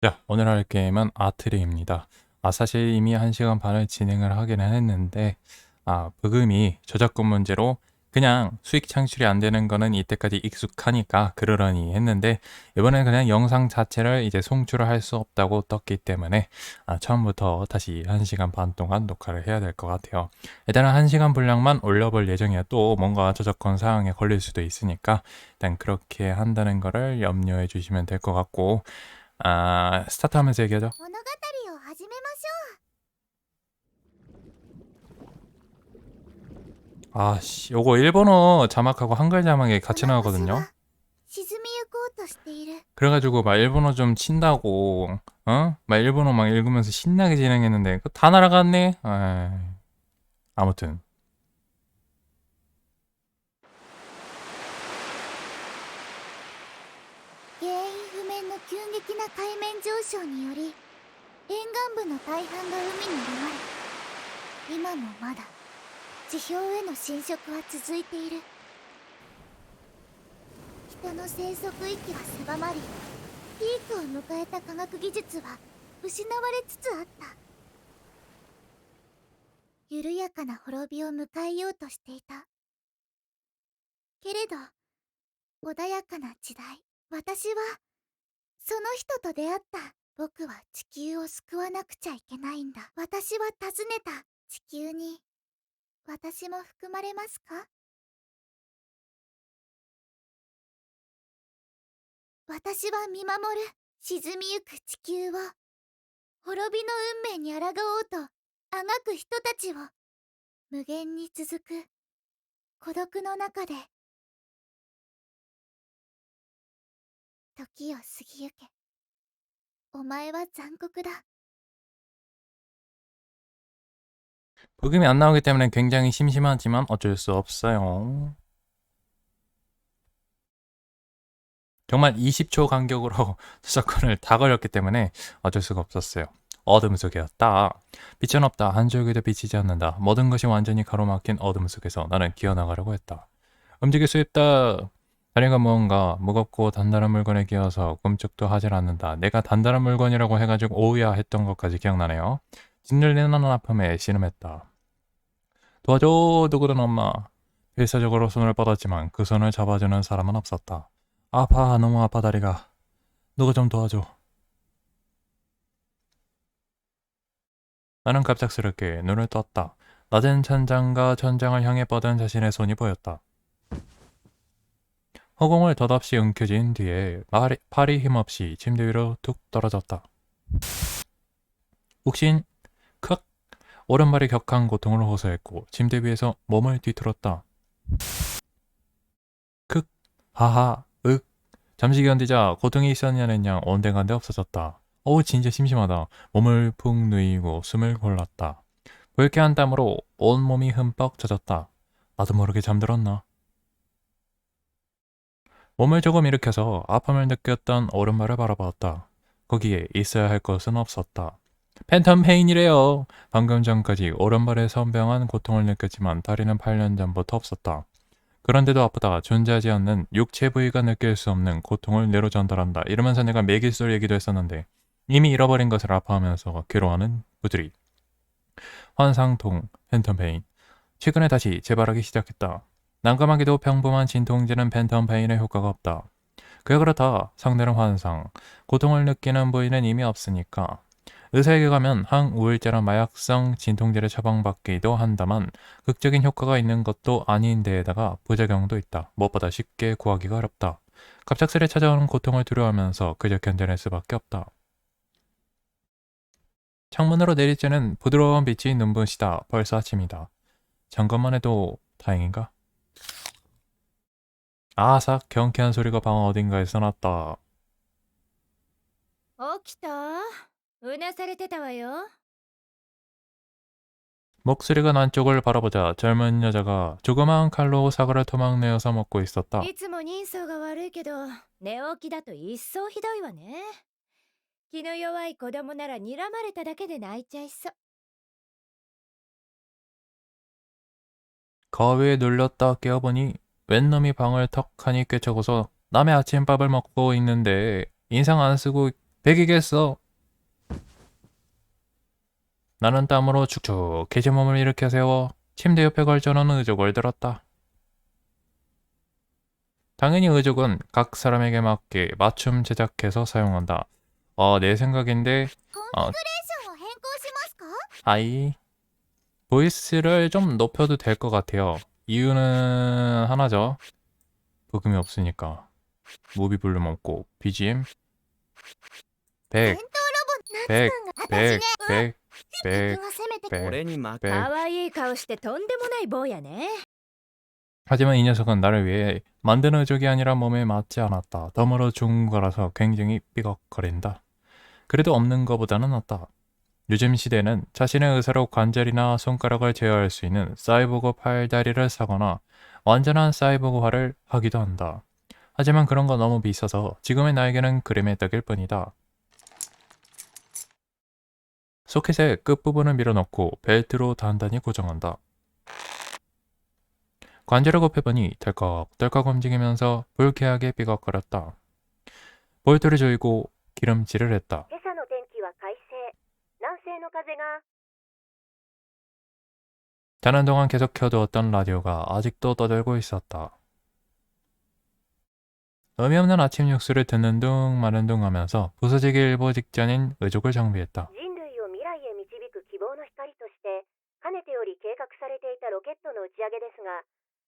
자, 오늘 할 게임은 아트리입니다. 사실 이미 1시간 반을 진행을 하기는 했는데, 버금이 저작권 문제로 그냥 수익 창출이 안 되는 거는 이때까지 익숙하니까 그러려니 했는데, 이번엔 그냥 영상 자체를 이제 송출을 할 수 없다고 떴기 때문에, 처음부터 다시 1시간 반 동안 녹화를 해야 될 것 같아요. 일단은 1시간 분량만 올려볼 예정이에요. 또 뭔가 저작권 사항에 걸릴 수도 있으니까, 일단 그렇게 한다는 거를 염려해 주시면 될 것 같고, 스타트하면서 얘기하죠. 物語を始めましょう。 씨, 요거 일본어 자막하고 한글 자막이 こ 같이 の星 나오거든요. は沈みゆこうとしている。 그래가지고 막 일본어 좀 친다고, 막 일본어 막 읽으면서 신나게 진행했는데, 그거 다 날아갔네? 아무튼. 原因不明の急激な海面上昇により沿岸部の大半が海に流れ、今もまだ地表への侵食は続いている。人の生息域は狭まり、ピークを迎えた科学技術は失われつつあった。緩やかな滅びを迎えようとしていた。けれど穏やかな時代、私はその人と出会った。僕は地球を救わなくちゃいけないんだ。私は尋ねた。地球に私も含まれますか？私は見守る。沈みゆく地球を、滅びの運命に抗おうとあがく人たちを、無限に続く孤独の中で。時を過ぎゆけ。お前は残酷だ。 버금이 안 나오기 때문에 굉장히 심심하지만 어쩔 수 없어요. 정말 20초 간격으로 저작권을 다 걸렸기 때문에 어쩔 수가 없었어요. 어둠 속이었다. 빛은 없다. 한 줄기도 비치지 않는다. 모든 것이 완전히 가로막힌 어둠 속에서 나는 기어나가려고 했다. 움직일 수 있다. 다리가 무언가 무겁고 단단한 물건에 끼어서 꿈쩍도 하질 않는다. 내가 단단한 물건이라고 해가지고 오우야 했던 것까지 기억나네요. 짓눌리는 아픔에 신음했다. 도와줘. 누구든 엄마. 필사적으로 손을 뻗었지만 그 손을 잡아주는 사람은 없었다. 아파. 너무 아파 다리가. 누구 좀 도와줘. 나는 갑작스럽게 눈을 떴다. 낮은 천장과 천장을 향해 뻗은 자신의 손이 보였다. 허공을 덧없이 움켜쥔 뒤에 팔이 힘없이 침대 위로 툭 떨어졌다. 욱신, 컥! 오른발이 격한 고통을 호소했고 침대 위에서 몸을 뒤틀었다. 크! 하하! 윽! 잠시 견디자 고통이 있었냐는 양 온데간데 없어졌다. 어우 진짜 심심하다. 몸을 푹 누이고 숨을 골랐다. 불쾌한 땀으로 온몸이 흠뻑 젖었다. 나도 모르게 잠들었나. 몸을 조금 일으켜서 아픔을 느꼈던 오른발을 바라보았다. 거기에 있어야 할 것은 없었다. 팬텀 페인이래요. 방금 전까지 오른발에 선병한 고통을 느꼈지만 다리는 8년 전부터 없었다. 그런데도 아프다. 존재하지 않는 육체 부위가 느낄 수 없는 고통을 뇌로 전달한다. 이러면서 내가 매기술 얘기도 했었는데 이미 잃어버린 것을 아파하면서 괴로워하는 부들이. 환상통, 팬텀 페인. 최근에 다시 재발하기 시작했다. 난감하게도 평범한 진통제는 팬텀 페인의 효과가 없다. 그야 그렇다. 상대는 환상. 고통을 느끼는 부위는 이미 없으니까. 의사에게 가면 항우울제나 마약성 진통제를 처방받기도 한다만 극적인 효과가 있는 것도 아닌 데에다가 부작용도 있다. 무엇보다 쉽게 구하기가 어렵다. 갑작스레 찾아오는 고통을 두려워하면서 그저 견뎌낼 수밖에 없다. 창문으로 내리쬐는 부드러운 빛이 눈부시다. 벌써 아침이다. 잠깐만 해도 다행인가? 아삭 경쾌한 소리가 방 어딘가에서 났다. 起きた？うなされてたわよ。 목소리가 난 쪽을 바라보자 젊은 여자가 조그마한 칼로 사과를 토막내어서 먹고 있었다. いつも人相が悪いけど寝起きだと一層ひどいわね。気の弱い子供なら睨まれただけで泣いちゃいそう。 거위에 눌렸다 깨어보니 웬 놈이 방을 턱하니 꿰차고서 남의 아침밥을 먹고 있는데 인상 안 쓰고 백이겠어. 나는 땀으로 축축해진 몸을 일으켜 세워 침대 옆에 걸쳐놓은 의족을 들었다. 당연히 의족은 각 사람에게 맞게 맞춤 제작해서 사용한다. 내 생각인데 コンフィグレーションを変更しますか？ 아이 보이스를 좀 높여도 될 것 같아요. 이유는 하나죠. 부금이 없으니까. 무비 볼륨 없고 BGM 100, 戦闘ロボ 100, 夏くんが 100, 私 100, ね 100, 僕が攻めて 100, 俺に負け 100. かわいい顔してとんでもない坊やね。 하지만 이 녀석은 나를 위해 만든 의족이 아니라 몸에 맞지 않았다. 덤으로 준 거라서 굉장히 삐걱거린다. 그래도 없는 거보다는 낫다. 요즘 시대는 자신의 의사로 관절이나 손가락을 제어할 수 있는 사이보그 팔다리를 사거나 완전한 사이보그화를 하기도 한다. 하지만 그런 건 너무 비싸서 지금의 나에게는 그림의 떡일 뿐이다. 소켓의 끝부분을 밀어넣고 벨트로 단단히 고정한다. 관절을 곱해보니 덜컥덜컥 움직이면서 불쾌하게 삐걱거렸다. 볼트를 조이고 기름칠을 했다. 今朝の天気は快晴。南西の風が 자는 동안 계속 켜두었던 라디오가 아직도 떠들고 있었다. 의미 없는 아침 뉴스를 듣는 둥 마는 둥 하면서 부서지기 일보 직전인 의족을 정비했다. 人類を未来へ導く希望の光としてかねてより計画されていたロケットの打ち上げですが、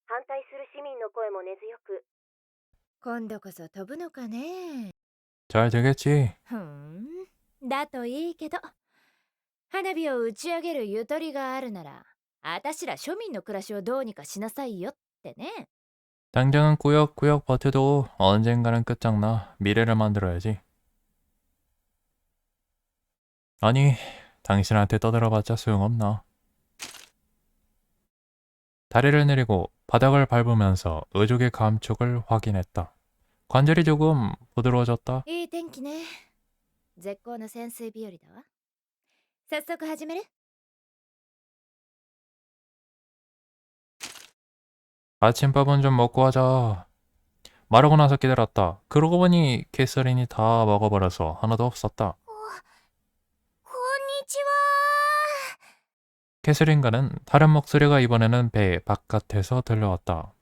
反対する市民の声も根強く、今度こそ飛ぶのかね。 잘 되겠지? だといいけど、花火を打ち上げるゆとりがあるなら、あたしら庶民の暮らしをどうにかしなさいよってね。 당장은 꾸역꾸역 버텨도 언젠가는 끝장나 미래를 만들어야지. 아니, 당신한테 떠들어봤자 소용없나. 다리를 내리고 바닥을 밟으면서 의족의 감촉을 확인했다. 관절이 조금 부드러워졌다. いい天気ね。絶好の潜水日和だわ。早速始める？ 아침밥은 좀 먹고 하자. 말하고 나서 깨달았다. 그러고 보니 캐서린이 다 먹어버려서 하나도 없었다. こんにちは。 캐서린과는 다른 목소리가 이번에는 배 바깥에서 들려왔다.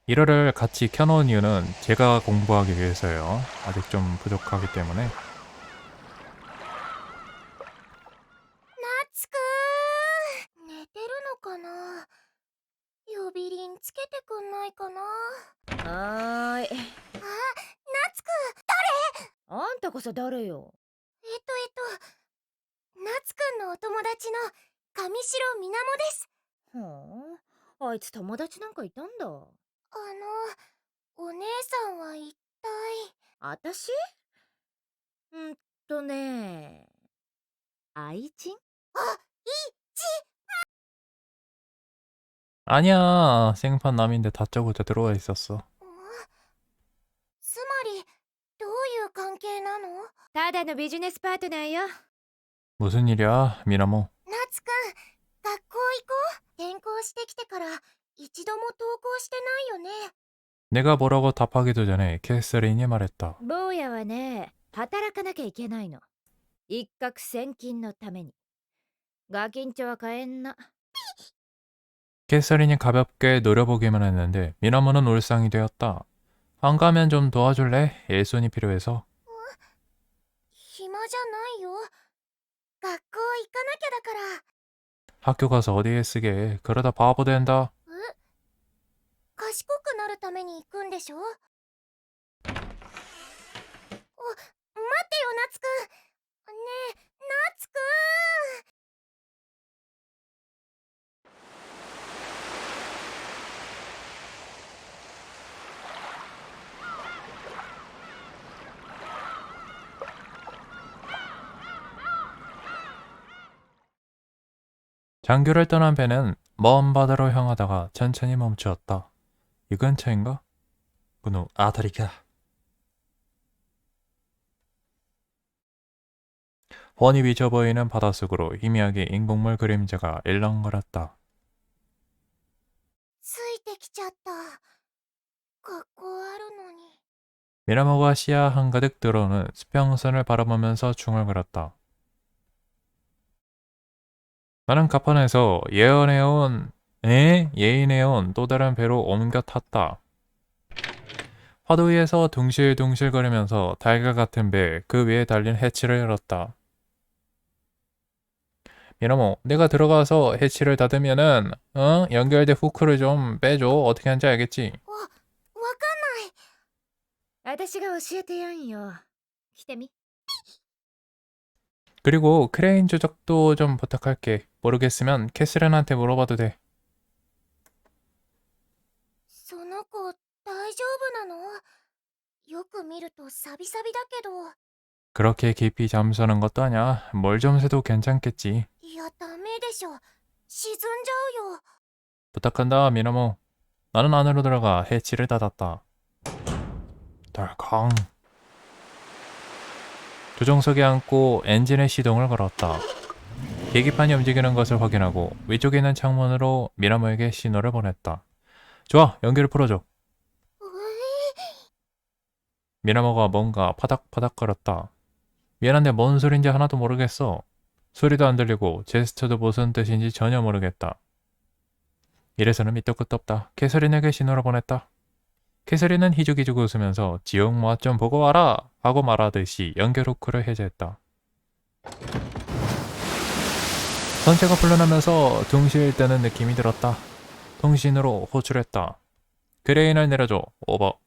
1화를 같이 켜놓은 이유는 제가 공부하기 위해서예요. 아직 좀 부족하기 때문에. 夏くん寝てるのかな。呼び鈴つけてくんないかな。はーい。夏くん、あんたこそ誰よ。夏くんのお友達の上白みなもです。はあ、あいつ友達なんかいたんだ。お姉さんは一体。あたしね、愛人？ 아니야, 생판 남인데 다짜고짜 들어와 있었어. つまりどういう関係なの？ただのビジネスパートナーよ。 무슨 일이야, 미나모? 夏くん、学校行こう。転校してきてから一度も登校してないよね。 내가 뭐라고 답하기도 전에 캐서린이 말했다. 坊やはね、働かなきゃいけないの。一攫千金のために。ガキンチョは買えんな。 캐서린이 가볍게 노려보기만 했는데 미나모는 울상이 되었다. 안 가면 좀 도와줄래? 일손이 필요해서. 暇じゃないよ。学校行かなきゃだから。 학교 가서 어디에 쓰게. 그러다 바보 된다. 賢くなるために行くんでしょ。待ってよ、夏くん。ねえ、夏くん。 장교를 떠난 배는 먼 바다로 향하다가 천천히 멈추었다. 이 근처인가? 그노 아타리카. 훤히 비쳐 보이는 바닷속으로 희미하게 인공물 그림자가 일렁거렸다. ついてきちゃった。学校あるのに。 미나모가 시야 한가득 들어오는 수평선을 바라보면서 중얼 거렸다. 나는 갑판에서 예인해온 또 다른 배로 옮겨 탔다. 화도 위에서 둥실둥실거리면서 달걀 같은 배 그 위에 달린 해치를 열었다. 미나모, 내가 들어가서 해치를 닫으면은 연결된 후크를 좀 빼줘. 어떻게 하는지 알겠지? わかんない。私が教えてやんよ。来てみ。 그리고 크레인 조작도 좀 부탁할게. 모르겠으면 캐스린한테 물어봐도 돼. その子、大丈夫なの？よく見るとサビサビだけど。 그렇게 깊이 잠수하는 것도 아니야. 뭘 좀 새도 괜찮겠지. いや、ダメでしょ。沈んじゃうよ。 부탁한다, 미나모. 나는 안으로 들어가 해치를 닫았다. 덜컹. 조종석에 앉고 엔진의 시동을 걸었다. 계기판이 움직이는 것을 확인하고 위쪽에 있는 창문으로 미나모에게 신호를 보냈다. 좋아, 연기를 풀어줘. うえ 미나모가 뭔가 파닥파닥거렸다. 미안한데 뭔 소린지 하나도 모르겠어. 소리도 안 들리고 제스처도 무슨 뜻인지 전혀 모르겠다. 이래서는 밑도 끝도 없다. 캐서린에게 신호를 보냈다. 캐서린은 희죽희죽 웃으면서 지옥 맛 좀 보고 와라 하고 말하듯이 연결 후크를 해제했다. 전체가 불러나면서 둥실 뜨는 느낌이 들었다. 통신으로 호출했다. 크레인을 내려줘. 오버.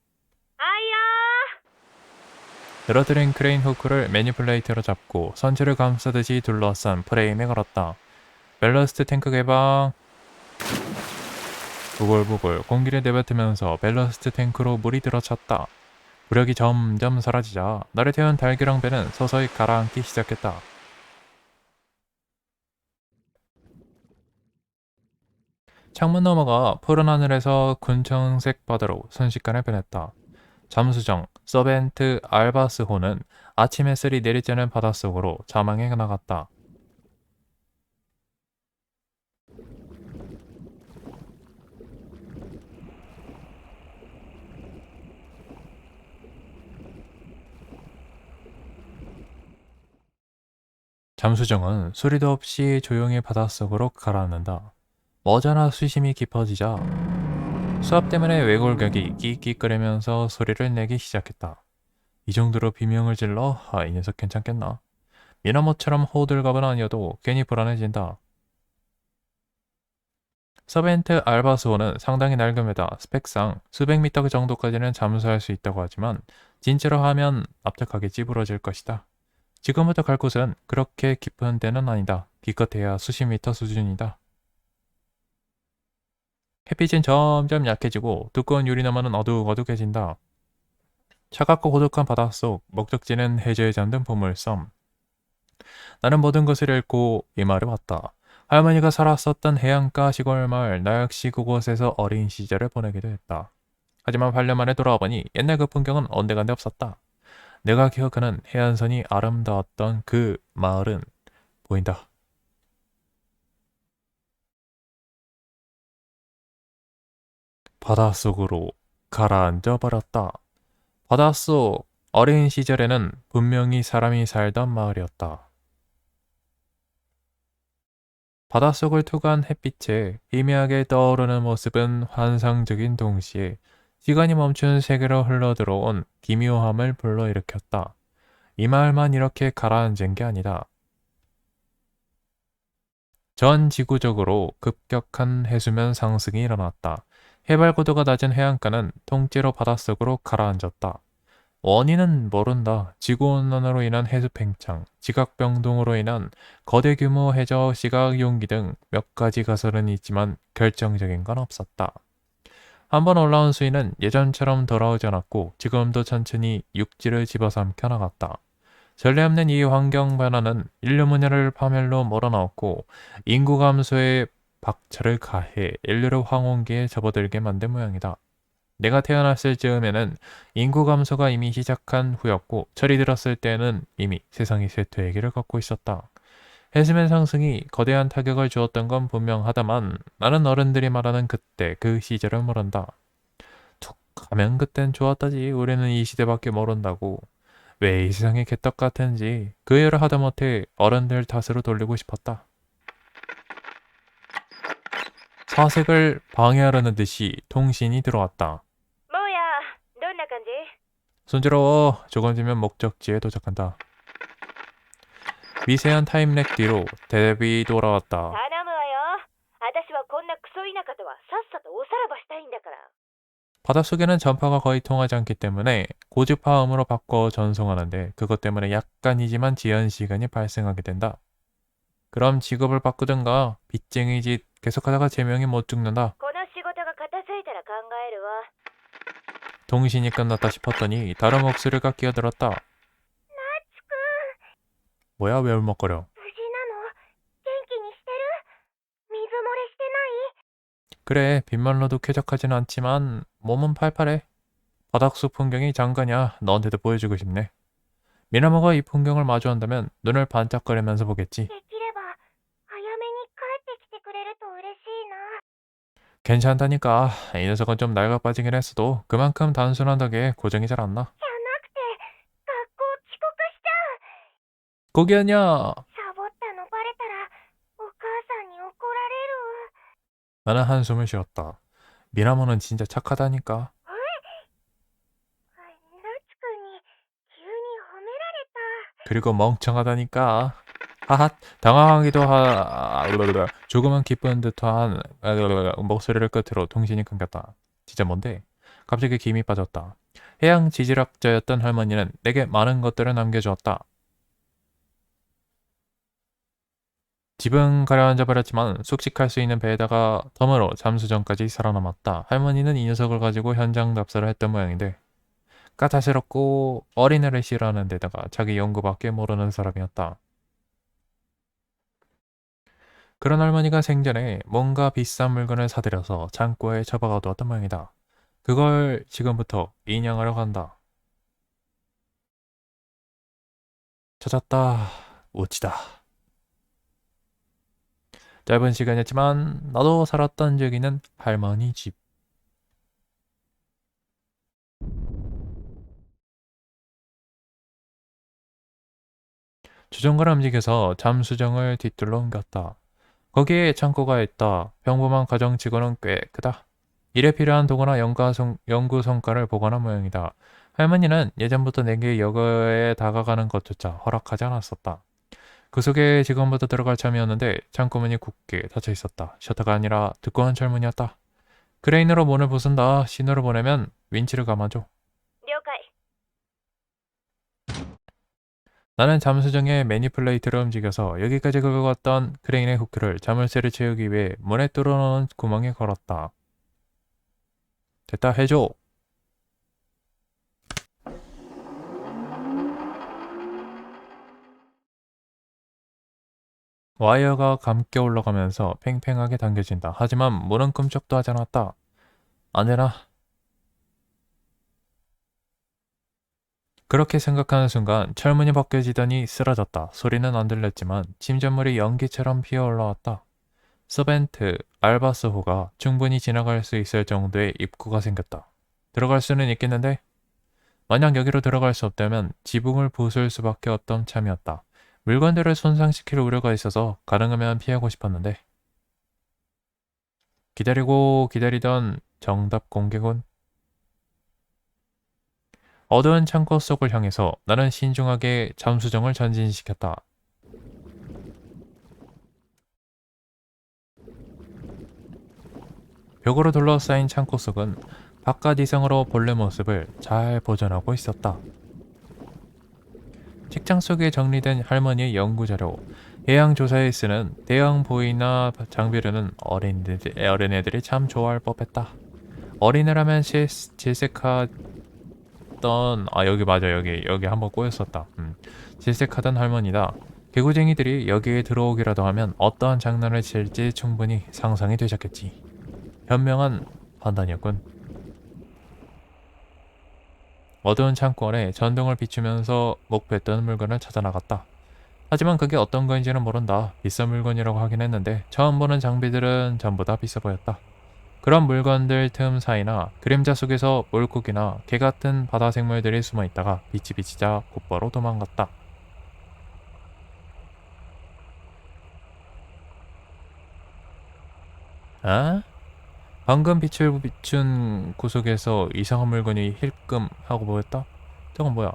あいや 늘어뜨린 크레인 후크를 매니플레이터로 잡고 선체를 감싸듯이 둘러싼 프레임에 걸었다. 밸러스트 탱크 개방. 부글부글 공기를 내뱉으면서 밸러스트 탱크로 물이 들어찼다. 부력이 점점 사라지자 나를 태운 달기랑 배는 서서히 가라앉기 시작했다. 창문 너머가 푸른 하늘에서 군청색 바다로 순식간에 변했다. 잠수정 서벤트 알바스호는 아침 햇살이 내리쬐는 바닷속으로 자망해 나갔다. 잠수정은 소리도 없이 조용히 바닷속으로 가라앉는다. 머지않아 수심이 깊어지자 수압 때문에 외골격이 끽끽거리면서 소리를 내기 시작했다. 이 정도로 비명을 질러? 이 녀석 괜찮겠나? 미나모처럼 호들갑은 아니어도 괜히 불안해진다. 서벤트 알바스호는 상당히 낡음에다 스펙상 수백 미터 정도까지는 잠수할 수 있다고 하지만 진짜로 하면 납작하게 찌부러질 것이다. 지금부터 갈 곳은 그렇게 깊은 데는 아니다. 기껏해야 수십 미터 수준이다. 햇빛은 점점 약해지고 두꺼운 유리너머는 어둑어둑해진다. 차갑고 고독한 바닷속, 목적지는 해저에 잠든 보물섬. 나는 모든 것을 잃고 이 마을에 왔다. 할머니가 살았었던 해안가 시골 마을, 나 역시 그곳에서 어린 시절을 보내기도 했다. 하지만 8년 만에 돌아와 보니 옛날 그 풍경은 온데간데 없었다. 내가 기억하는 해안선이 아름다웠던 그 마을은 보인다. 바닷속으로 가라앉아 버렸다. 바닷속 어린 시절에는 분명히 사람이 살던 마을이었다. 바닷속을 투과한 햇빛에 희미하게 떠오르는 모습은 환상적인 동시에 시간이 멈춘 세계로 흘러들어온 기묘함을 불러일으켰다. 이 마을만 이렇게 가라앉은 게 아니다. 전 지구적으로 급격한 해수면 상승이 일어났다. 해발 고도가 낮은 해안가는 통째로 바닷속으로 가라앉았다. 원인은 모른다. 지구온난화로 인한 해수 팽창, 지각병동으로 인한 거대 규모 해저 시각 용기 등 몇 가지 가설은 있지만 결정적인 건 없었다. 한번 올라온 수위는 예전처럼 돌아오지 않았고 지금도 천천히 육지를 집어삼켜 나갔다. 전례 없는 이 환경 변화는 인류 문화를 파멸로 몰아넣었고 인구 감소에 박차를 가해 인류를 황혼기에 접어들게 만든 모양이다. 내가 태어났을 즈음에는 인구 감소가 이미 시작한 후였고 철이 들었을 때에는 이미 세상이 쇠퇴의 길을 걷고 있었다. 해수면 상승이 거대한 타격을 주었던 건 분명하다만 나는 어른들이 말하는 그때 그 시절을 모른다. 툭 가면 그땐 좋았다지. 우리는 이 시대밖에 모른다고. 왜 이 세상이 개떡 같은지 그 일을 하다못해 어른들 탓으로 돌리고 싶었다. 사색을 방해하려는 듯이 통신이 들어왔다. 坊や、どんな感じ？ 손지러워. 조금 뒤면 목적지에 도착한다. 미세한 타임렉 뒤로 대답이 돌아왔다. 頼むわよ。私はこんなクソ田舎とはさっさとおさらばしたいんだから。 바닷속에는 전파가 거의 통하지 않기 때문에 고주파음으로 바꿔 전송하는데 그것 때문에 약간이지만 지연 시간이 발생하게 된다. 그럼 직업을 바꾸든가. 빚쟁이 짓 계속하다가 제명이 못 죽는다. この仕事が片付いたら考えるわ。 통신이 끝났다 싶었더니 다른 목소리가 끼어들었다. ナツくん、 뭐야 왜 울먹거려. 無事なの？元気にしてる？水漏れしてない？ 그래 빗말로도 쾌적하진 않지만 몸은 팔팔해. 바닥속 풍경이 장관이야. 너한테도 보여주고 싶네. 미나모가 이 풍경을 마주한다면 눈을 반짝거리면서 보겠지. できれば早めに帰ってきてくれると嬉しいな。 괜찮다니까. 이 녀석은 좀 낡아 빠지긴 했어도 그만큼 단순한 덕에 고정이 잘 안 나. じゃなくて、学校遅刻しちゃう。 고기였냐? サボったのバレたらお母さんに怒られる。 나는 한숨을 쉬었다. 미나모는 진짜 착하다니까. ナツくんに急に褒められた。 그리고 멍청하다니까. 하핫. 당황하기도 조금은 기쁜 듯한 목소리를 끝으로 통신이 끊겼다. 진짜 뭔데? 갑자기 김이 빠졌다. 해양 지질학자였던 할머니는 내게 많은 것들을 남겨주었다. 집은 가라앉아 버렸지만 숙식할 수 있는 배에다가 덤으로 잠수정까지 살아남았다. 할머니는 이 녀석을 가지고 현장 답사를 했던 모양인데 까탈스럽고 어린애를 싫어하는 데다가 자기 연구밖에 모르는 사람이었다. 그런 할머니가 생전에 뭔가 비싼 물건을 사들여서 창고에 처박아 두었던 모양이다. 그걸 지금부터 인양하러 간다. 찾았다. 우치다. 짧은 시간이었지만 나도 살았던 적이 있는 할머니 집. 주전가를 움직여서 잠수정을 뒤뜰로 옮겼다. 거기에 창고가 있다. 평범한 가정치고는 꽤 크다. 일에 필요한 도구나 연구 성과를 보관한 모양이다. 할머니는 예전부터 내게 여기에 다가가는 것조차 허락하지 않았었다. 그 속에 지금부터 들어갈 참이었는데 창고문이 굳게 닫혀 있었다. 셔터가 아니라 두꺼운 철문이었다. 크레인으로 문을 부순다. 신호를 보내면 윈치를 감아줘. 了解。 나는 잠수정의 매니플레이트를 움직여서 여기까지 긁어갔던 크레인의 후크를 자물쇠를 채우기 위해 문에 뚫어놓은 구멍에 걸었다. 됐다 해줘. 와이어가 감겨 올라가면서 팽팽하게 당겨진다. 하지만 문은 끔찍도 하지 않았다. 안 되나? 그렇게 생각하는 순간 철문이 벗겨지더니 쓰러졌다. 소리는 안 들렸지만 침전물이 연기처럼 피어올라왔다. 서벤트, 알바스호가 충분히 지나갈 수 있을 정도의 입구가 생겼다. 들어갈 수는 있겠는데? 만약 여기로 들어갈 수 없다면 지붕을 부술 수밖에 없던 참이었다. 물건들을 손상시킬 우려가 있어서 가능하면 피하고 싶었는데 기다리고 기다리던 정답 공개군. 어두운 창고 속을 향해서 나는 신중하게 잠수정을 전진시켰다. 벽으로 둘러싸인 창고 속은 바깥 이상으로 본래 모습을 잘 보존하고 있었다. 책장 속에 정리된 할머니의 연구자료, 해양조사에 쓰는 대형 보이나 장비류는 어린애들이 참 좋아할 법했다. 어린애라면 질색하던 여기 맞아 여기 한번 꼬였었다. 질색하던 할머니다. 개구쟁이들이 여기에 들어오기라도 하면 어떠한 장난을 칠지 충분히 상상이 되셨겠지. 현명한 판단이었군. 어두운 창고 안에 전등을 비추면서 목표했던 물건을 찾아 나갔다. 하지만 그게 어떤 건지는 모른다. 비싼 물건이라고 하긴 했는데 처음 보는 장비들은 전부 다 비싸 보였다. 그런 물건들 틈 사이나 그림자 속에서 물고기나 개 같은 바다 생물들이 숨어 있다가 빛이 비치자 곧바로 도망갔다. 아? 방금 빛을 비춘 구석에서 이상한 물건이 힐끔 하고 보였다? 저건 뭐야?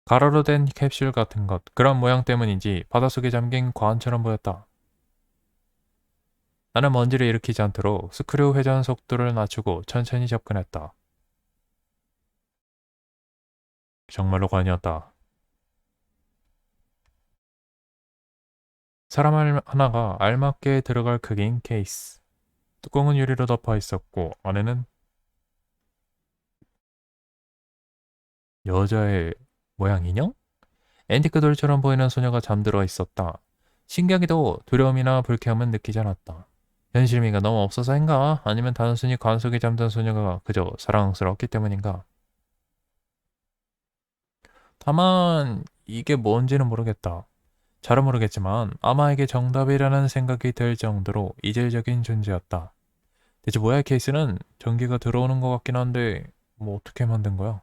가로로 된 캡슐 같은 것. 그런 모양 때문인지 바닷속에 잠긴 관처럼 보였다. 나는 먼지를 일으키지 않도록 스크류 회전 속도를 낮추고 천천히 접근했다. 정말로 관이었다. 사람 하나가 알맞게 들어갈 크기인 케이스. 뚜껑은 유리로 덮어 있었고 안에는 여자의 모양 인형? 앤티크 돌처럼 보이는 소녀가 잠들어 있었다. 신기하게도 두려움이나 불쾌함은 느끼지 않았다. 현실미가 너무 없어서인가? 아니면 단순히 관 속에 잠든 소녀가 그저 사랑스러웠기 때문인가? 다만 이게 뭔지는 모르겠다. 잘은 모르겠지만 아마 이게 정답이라는 생각이 들 정도로 이질적인 존재였다. 대체 뭐야 이 케이스는? 전기가 들어오는 것 같긴 한데 뭐 어떻게 만든 거야?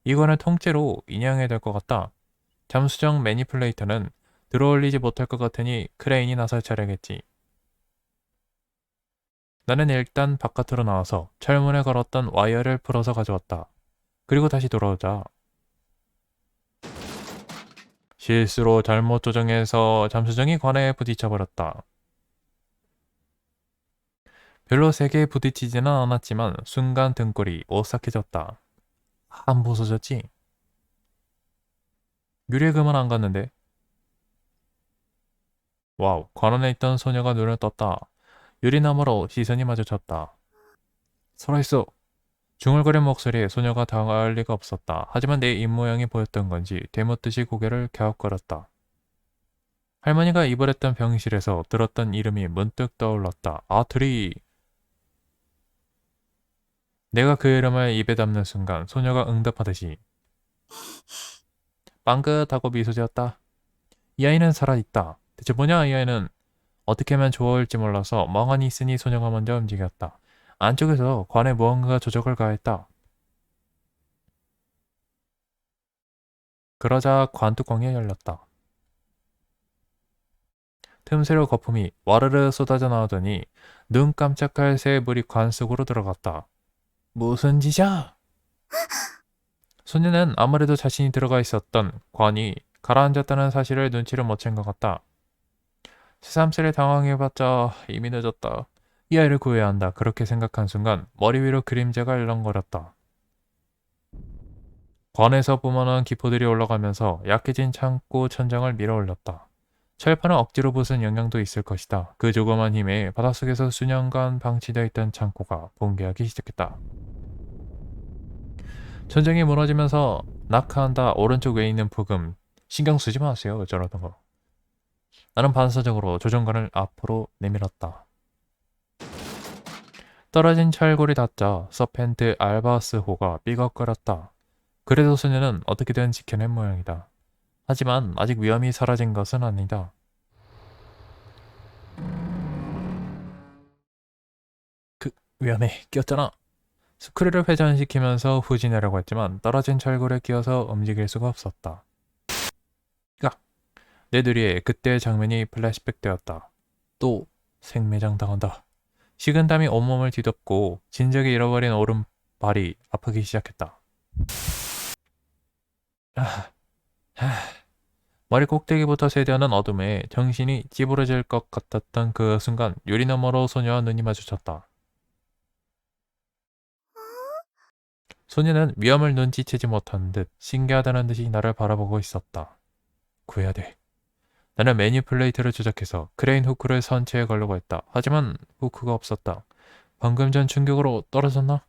이거는 통째로 인양해야 될 것 같다. 잠수정 매니플레이터는 들어올리지 못할 것 같으니 크레인이 나설 차례겠지. 나는 일단 바깥으로 나와서 철문에 걸었던 와이어를 풀어서 가져왔다. 그리고 다시 돌아오자 실수로 잘못 조정해서 잠수정이 관에 부딪혀버렸다. 별로 세게 부딪히지는 않았지만 순간 등골이 오싹해졌다. 안 부서졌지? 유리금은 안 갔는데. 와우, 관 안에 있던 소녀가 눈을 떴다. 유리너머로 시선이 마주쳤다. 살아있어. 중얼거린 목소리에 소녀가 당할 리가 없었다. 하지만 내 입모양이 보였던 건지 되묻듯이 고개를 갸웃거렸다. 할머니가 입원했던 병실에서 들었던 이름이 문득 떠올랐다. 아트리. 내가 그 이름을 입에 담는 순간 소녀가 응답하듯이 빵긋하고 미소 지었다. 이 아이는 살아있다. 대체 뭐냐 이 아이는. 어떻게 하면 좋을지 몰라서 멍하니 있으니 소녀가 먼저 움직였다. 안쪽에서 관에 무언가 조적을 가했다. 그러자 관 뚜껑이 열렸다. 틈새로 거품이 와르르 쏟아져 나오더니 눈 깜짝할 새의 물이 관 속으로 들어갔다. 무슨 짓이야? 소녀는 아무래도 자신이 들어가 있었던 관이 가라앉았다는 사실을 눈치를 못 챈 것 같다. 새삼스레 당황해봤자 이미 늦었다. 이 아이를 구해야 한다. 그렇게 생각한 순간 머리 위로 그림자가 일렁거렸다. 관에서 뿜어나온 기포들이 올라가면서 약해진 창고 천장을 밀어 올렸다. 철판은 억지로 부순 영향도 있을 것이다. 그 조그만 힘에 바닷속에서 수년간 방치되어 있던 창고가 붕괴하기 시작했다. 천장이 무너지면서 낙하한다. 오른쪽 위에 있는 부금. 신경 쓰지 마세요. 저러던 거. 나는 반사적으로 조정관을 앞으로 내밀었다. 떨어진 철골이 닿자 서펜트 알바스호가 삐걱거렸다. 그래도 소녀는 어떻게든 지켜낸 모양이다. 하지만 아직 위험이 사라진 것은 아니다. 위험해. 끼었잖아. 스크류를 회전시키면서 후진하려고 했지만 떨어진 철골에 끼어서 움직일 수가 없었다. 내 뇌리에 그때의 장면이 플래시백 되었다. 또 생매장 당한다. 식은땀이 온몸을 뒤덮고 진작에 잃어버린 오른발이 아프기 시작했다. 머리 꼭대기부터 세대하는 어둠에 정신이 찌부러질 것 같았던 그 순간 유리 너머로 소녀와 눈이 마주쳤다. 소녀는 위험을 눈치채지 못한 듯 신기하다는 듯이 나를 바라보고 있었다. 구해야 돼. 나는 매니플레이트를 조작해서 크레인 후크를 선체에 걸려고 했다. 하지만 후크가 없었다. 방금 전 충격으로 떨어졌나?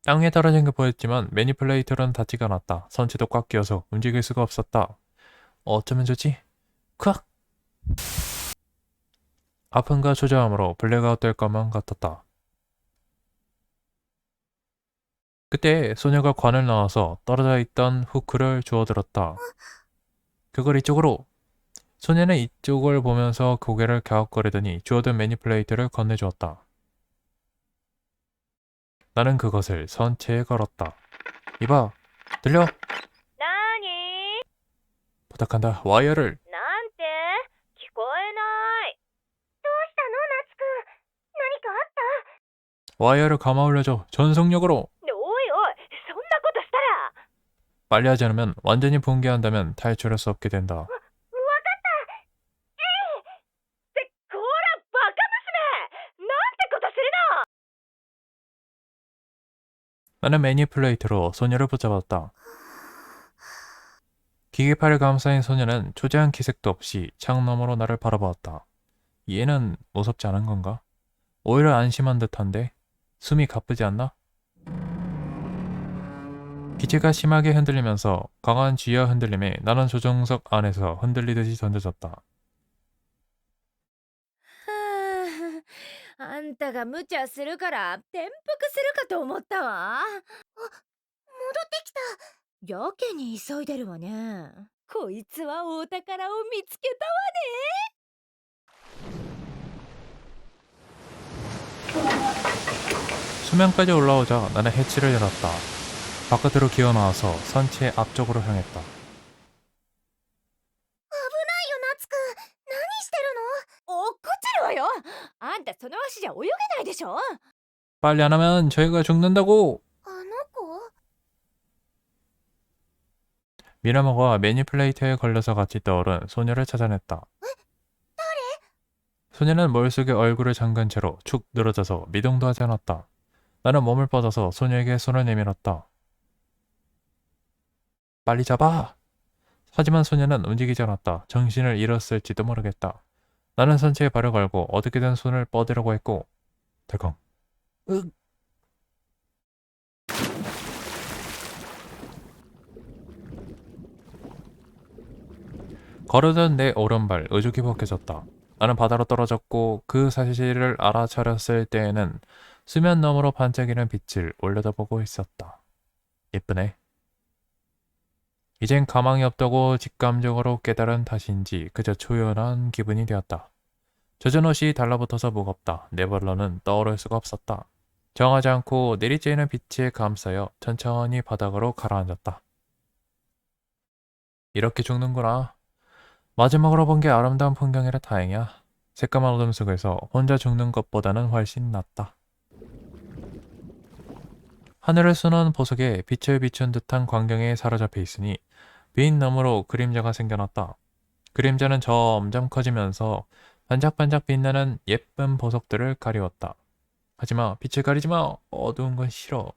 땅에 떨어진 게 보였지만 매니플레이터는 닿지가 않았다. 선체도 꽉 끼어서 움직일 수가 없었다. 어쩌면 좋지? 크악! 아픔과 초조함으로 블랙아웃 될 것만 같았다. 그때 소녀가 관을 나와서 떨어져 있던 후크를 주워들었다. 그걸 이쪽으로! 소녀는 이쪽을 보면서 고개를 갸웃거리더니 주워든 매니플레이트를 건네주었다. 나는 그것을 선체에 걸었다. 이봐, 들려? なーに 부탁한다. 와이어를. なんて聞こえない。どうしたの、夏くん。何かあった 와이어를 감아 올려줘. 전속력으로. おいおい、そんなことしたら。 빨리 하지 않으면 완전히 붕괴한다면 탈출할 수 없게 된다. わかった。ってこらバカ娘、なんてことするの。 나는 매니플레이트로 소녀를 붙잡았다. 기계팔을 감싸인 소녀는 초조한 기색도 없이 창 너머로 나를 바라보았다. 얘는 무섭지 않은 건가? 오히려 안심한 듯한데 숨이 가쁘지 않나? 기체가 심하게 흔들리면서 강한 G와 흔들림에 나는 조종석 안에서 흔들리듯이 던져졌다. あんたが無茶するから転覆するかと思ったわ。戻ってきた。やけに急いでるわね。こいつはお宝を見つけたわね。 수면까지 올라오자 나는 해치를 열었다. 바깥으로 기어나와서 선체 앞쪽으로 향했다. 危ないよ、夏くん。何してるの？落っこちるわよ。あんたその足じゃ泳げないでしょ。 빨리 안 하면 저희가 죽는다고! あの子？ 미라모가 매니플레이트에 걸려서 같이 떠오른 소녀를 찾아냈다. 소녀는 머리 속에 얼굴을 잠근 채로 축 늘어져서 미동도 하지 않았다. 나는 몸을 뻗어서 소녀에게 손을 내밀었다. 빨리 잡아! 하지만 소녀는 움직이지 않았다. 정신을 잃었을지도 모르겠다. 나는 선체에 발을 걸고 어떻게든 손을 뻗으려고 했고 덜컹. 으! 걸으던 내 오른발 의족이 벗겨졌다. 나는 바다로 떨어졌고 그 사실을 알아차렸을 때에는 수면 너머로 반짝이는 빛을 올려다보고 있었다. 예쁘네. 이젠 가망이 없다고 직감적으로 깨달은 탓인지 그저 초연한 기분이 되었다. 젖은 옷이 달라붙어서 무겁다. 내 발로는 떠오를 수가 없었다. 정하지 않고 내리쬐는 빛에 감싸여 천천히 바닥으로 가라앉았다. 이렇게 죽는구나. 마지막으로 본 게 아름다운 풍경이라 다행이야. 새까만 어둠 속에서 혼자 죽는 것보다는 훨씬 낫다. 하늘을 수놓은 보석에 빛을 비춘 듯한 광경에 사로잡혀 있으니 빛 너머로 그림자가 생겨났다. 그림자는 점점 커지면서 반짝반짝 빛나는 예쁜 보석들을 가리웠다. 하지마, 빛을 가리지마. 어두운 건 싫어.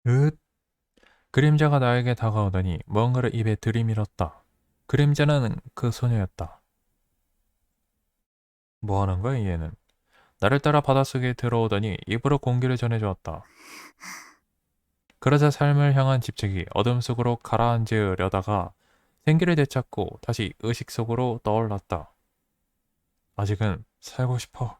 으 그림자가 나에게 다가오더니 뭔가를 입에 들이밀었다. 그림자는 그 소녀였다. 뭐하는 거야 얘는? 나를 따라 바닷속에 들어오더니 입으로 공기를 전해주었다. 그러자 삶을 향한 집착이 어둠 속으로 가라앉으려다가 생기를 되찾고 다시 의식 속으로 떠올랐다. 아직은 살고 싶어.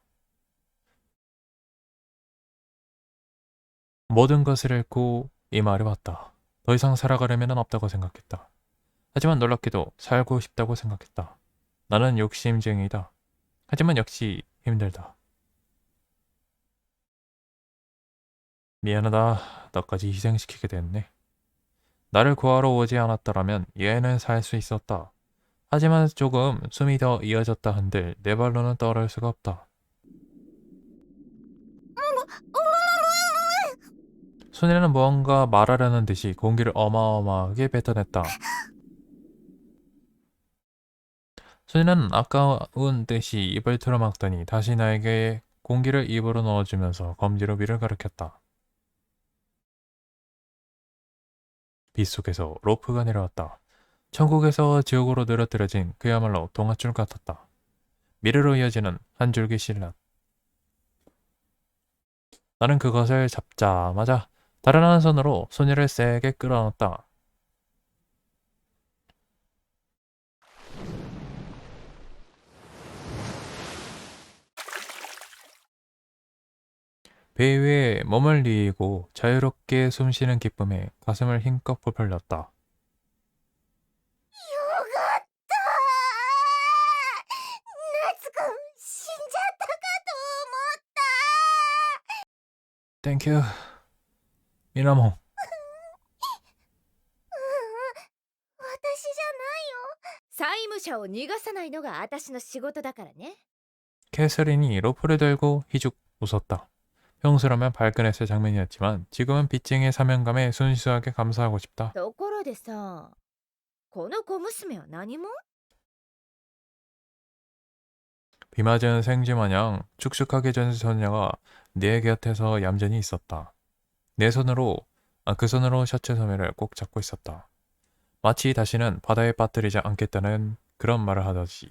모든 것을 잃고 이 말이 왔다. 더 이상 살아가려면 없다고 생각했다. 하지만 놀랍게도 살고 싶다고 생각했다. 나는 욕심쟁이다. 하지만 역시 힘들다. 미안하다. 너까지 희생시키게 됐네. 나를 구하러 오지 않았더라면 얘는 살 수 있었다. 하지만 조금 숨이 더 이어졌다 한들 내 발로는 떠오를 수가 없다. 소녀는 무언가 말하려는 듯이 공기를 어마어마하게 뱉어냈다. 소녀는 아까운 듯이 입을 틀어막더니 다시 나에게 공기를 입으로 넣어주면서 검지로 위를 가리켰다. 빛 속에서 로프가 내려왔다. 천국에서 지옥으로 늘어뜨려진 그야말로 동아줄 같았다. 미래로 이어지는 한 줄기 신라. 나는 그것을 잡자마자 다른 한 손으로 소녀를 세게 끌어안았다. 배 위에 몸을 뉘고 자유롭게 숨쉬는 기쁨에 가슴을 힘껏 부풀렸다. よかった夏くん死んじゃったかと思った 땡큐. 미나모. 私じゃないよ債務者を逃がさないのが私の仕事だからね。 캐서린이 로프를 들고 희죽 웃었다. 평소라면 발끈했을 장면이었지만 지금은 빚쟁이의 사명감에 순수하게 감사하고 싶다. ところでさ、この小娘は何も？ 비 맞은 생쥐 마냥 축축하게 전 소녀가 내 곁에서 얌전히 있었다. 그 손으로 셔츠 소매를 꼭 잡고 있었다. 마치 다시는 바다에 빠뜨리지 않겠다는 그런 말을 하더지.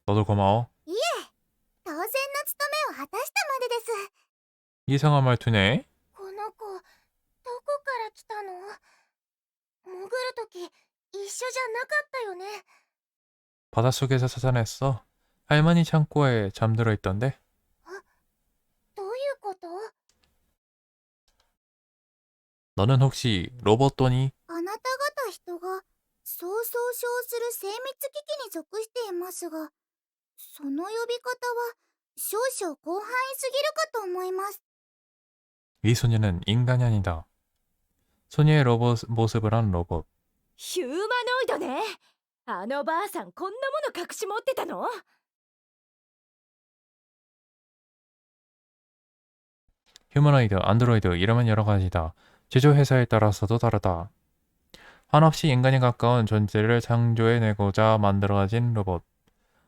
너도 고마워. 当然の務めを果たしたまでです 이상한 말투네. この子どこから来たの潜るとき一緒じゃなかったよね 바닷속에서 찾아냈어. 할머니 창고에 잠들어 있던데. どういうこと 너는 혹시 로봇도니? あなた方人がそう総称する精密機器に属していますがその呼び方は少々広範囲すぎるかと思います 이 소녀는 인간이 아니다. 소녀의 로봇 모습을 한 로봇. ヒューマノイドね。あのばあさんこんなもの隠し持ってたの？ 휴머노이드, 안드로이드 이름은 여러 가지다. 제조 회사에 따라서도 다르다. 한없이 인간에 가까운 존재를 창조해내고자 만들어진 로봇.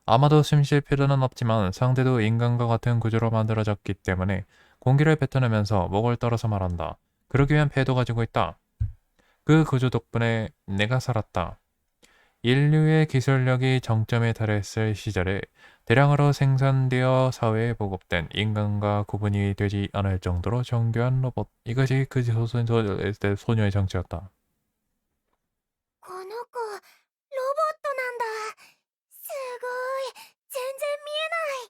아마도 숨 쉴 필요는 없지만 상대도 인간과 같은 구조로 만들어졌기 때문에 공기를 뱉어내면서 목을 떨어서 말한다. 그러기 위한 폐도 가지고 있다. 그 구조 덕분에 내가 살았다. 인류의 기술력이 정점에 달했을 시절에 대량으로 생산되어 사회에 보급된 인간과 구분이 되지 않을 정도로 정교한 로봇. 이것이 그 소녀의 정체였다. この子ロボットなんだすごい全然見えない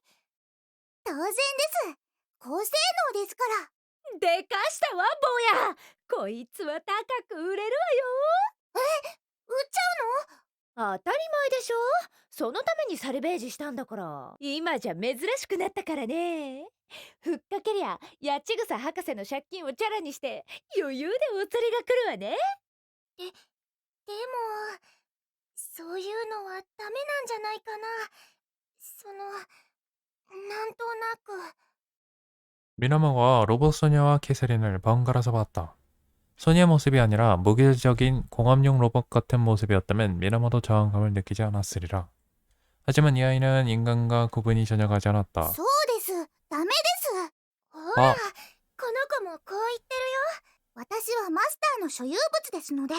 当然です高性能ですからでかしたわ坊や。こいつは高く売れる売っちゃわよ。当たり前でしょ。そのためにサルベージしたんだから。今じゃ珍しくなったからね。ふっかけりゃヤチグサ博士の借金をチャラにして余裕でお釣りが来るわね。うのでもそういうのはダメなんじゃないかななんとなく 미나모가 로봇 소녀와 캐서린을 번갈아서 봤다. 소녀의 모습이 아니라 무기적인 공업용 로봇 같은 모습이었다면 미나모도 저항감을 느끼지 않았으리라. 하지만 이 아이는 인간과 구분이 전혀 가지 않았다. そうですダメですほあらこの子もこう言ってるよ私はマスターの所有物ですので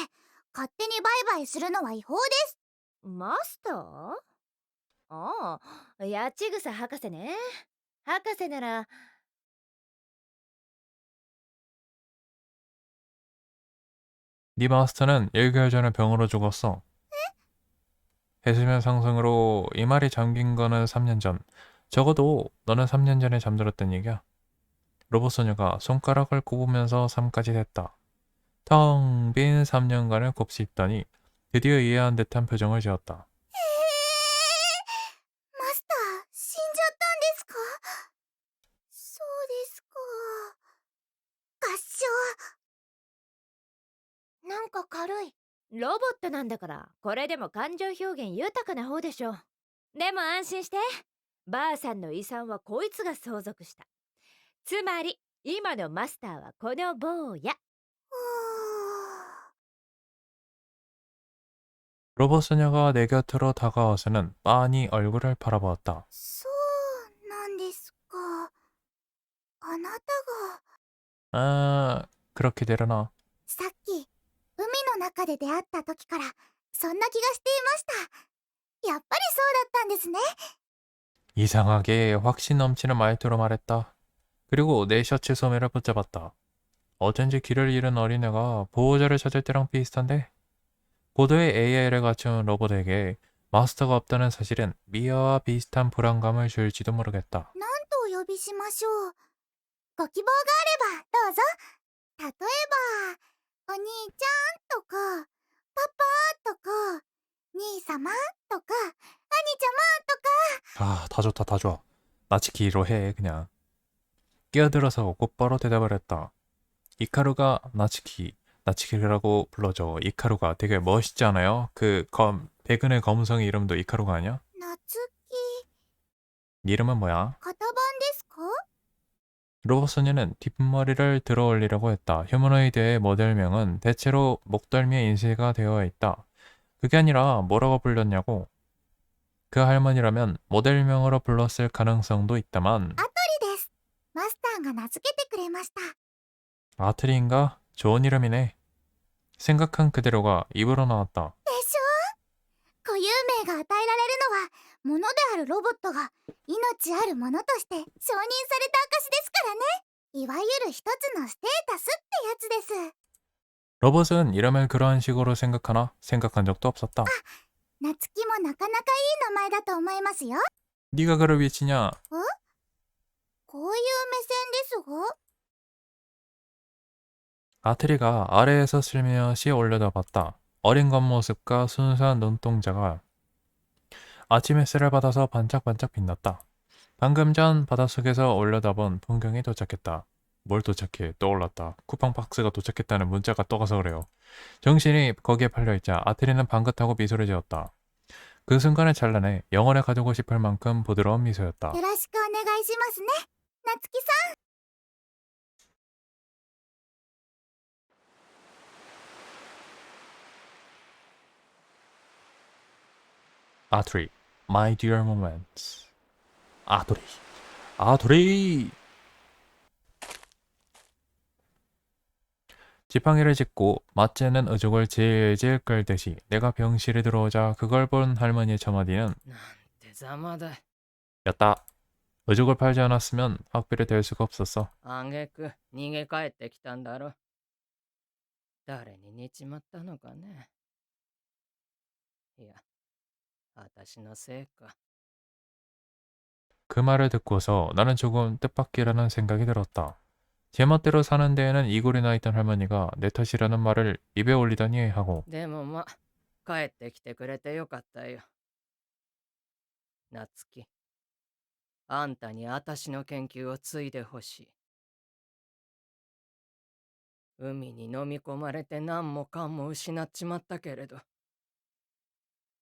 勝手に売買するのは違法ですマスター？ああ、ヤチグサ博士ね。博士なら네 마스터는 1개월 전에 병으로 죽었어. 해수면 상승으로 이 말이 잠긴 거는 3년 전. 적어도 너는 3년 전에 잠들었던 얘기야. 로봇 소녀가 손가락을 꼽으면서 3까지 댔다. 텅 빈 3년간을 곱씹더니 드디어 이해한 듯한 표정을 지었다. マスター死んじゃったんですかそうですか合唱なんか軽いロボットなんだから、これでも感情表現豊かな方でしょ。でも安心して、ばあさんの遺産はこいつが相続した。つまり今のマスターはこの坊や。 로봇 소녀가 내 곁으로 다가와서는 빤히 얼굴을 바라보았다. そうなんですかあなたが 아, 그렇게 되려나. さっき海の中で出会った時からそんな気がしていましたやっぱりそうだったんですね 이상하게 확신 넘치는 말투로 말했다. 그리고 내 셔츠 소매를 붙잡았다. 어쩐지 길을 잃은 어린애가 보호자를 찾을 때랑 비슷한데? 고도의 AI를 갖춘 로봇에게 마스터가 없다는 사실은 미아와 비슷한 불안감을 줄지도 모르겠다. なんとお呼びしましょう。ご希望があればどうぞ。例えば、お兄ちゃんとか、パパとか、兄様とか、兄ちゃまとか。 아, 다 좋다, 다 좋아. 나치키로 해, 그냥. 끼어들어서 곧바로 대답을 했다. 이카루가 나치키라고 불러줘. 이카루가 되게 멋있지 않아요? 백은의 검성이 이름도 이카루가 아니야? 夏希、 이름은 뭐야? 型番ですか？ 로봇 소녀는 뒷머리를 들어 올리려고 했다. 휴머노이드의 모델명은 대체로 목덜미에 인쇄가 되어 있다. 그게 아니라 뭐라고 불렸냐고. 그 할머니라면 모델명으로 불렀을 가능성도 있다만 アトリです。マスターが名付けてくれました。 아트리인가? 좋은 이름이네. 생각한 그대로가 입으로 나왔다. でしょ？固有名が与えられるのは、ものであるロボットが命あるものとして承認された証ですからね。いわゆる一つのステータスってやつです。 로봇은 이름을 그런 식으로 생각하나? 생각한 적도 없었다. 夏希もなかなかいい名前だと思いますよ。 네가 그를 위치냐? こういう目線ですが。 아트리가 아래에서 슬며시 올려다봤다. 어린 겉모습과 순수한 눈동자가 아침 햇살을 받아서 반짝반짝 빛났다. 방금 전 바닷속에서 올려다본 풍경이 도착했다. 뭘 도착해? 떠올랐다. 쿠팡 박스가 도착했다는 문자가 떠가서 그래요. 정신이 거기에 팔려있자 아트리는 방긋하고 미소를 지었다. 그 순간의 찬란해 영원에 가지고 싶을 만큼 부드러운 미소였다. よろしくお願いしますね、夏希さん。 아트리, my dear moments. 아트리! 지팡이를 짚고 맞째는 의족을 질질 끌듯이 내가 병실에 들어오자 그걸 본 할머니의 저마디는 なんてざまだ。 였다. 의족을 팔지 않았으면 학비를 댈 수가 없었어. あげく逃げ帰ってきたんだろ。誰に似ちまったのかね。いや、私のせいか。 그 말을 듣고서 나는 조금 뜻밖이라는 생각이 들었다. 제멋대로 사는 데에는 이골이 나 있던 할머니가 내 탓이라는 말을 입에 올리다니 하고 でもま、帰ってきてくれてよかったよ。夏希、あんたに私の研究を継いでほしい。海に飲み込まれて何もかも失っちまったけれど。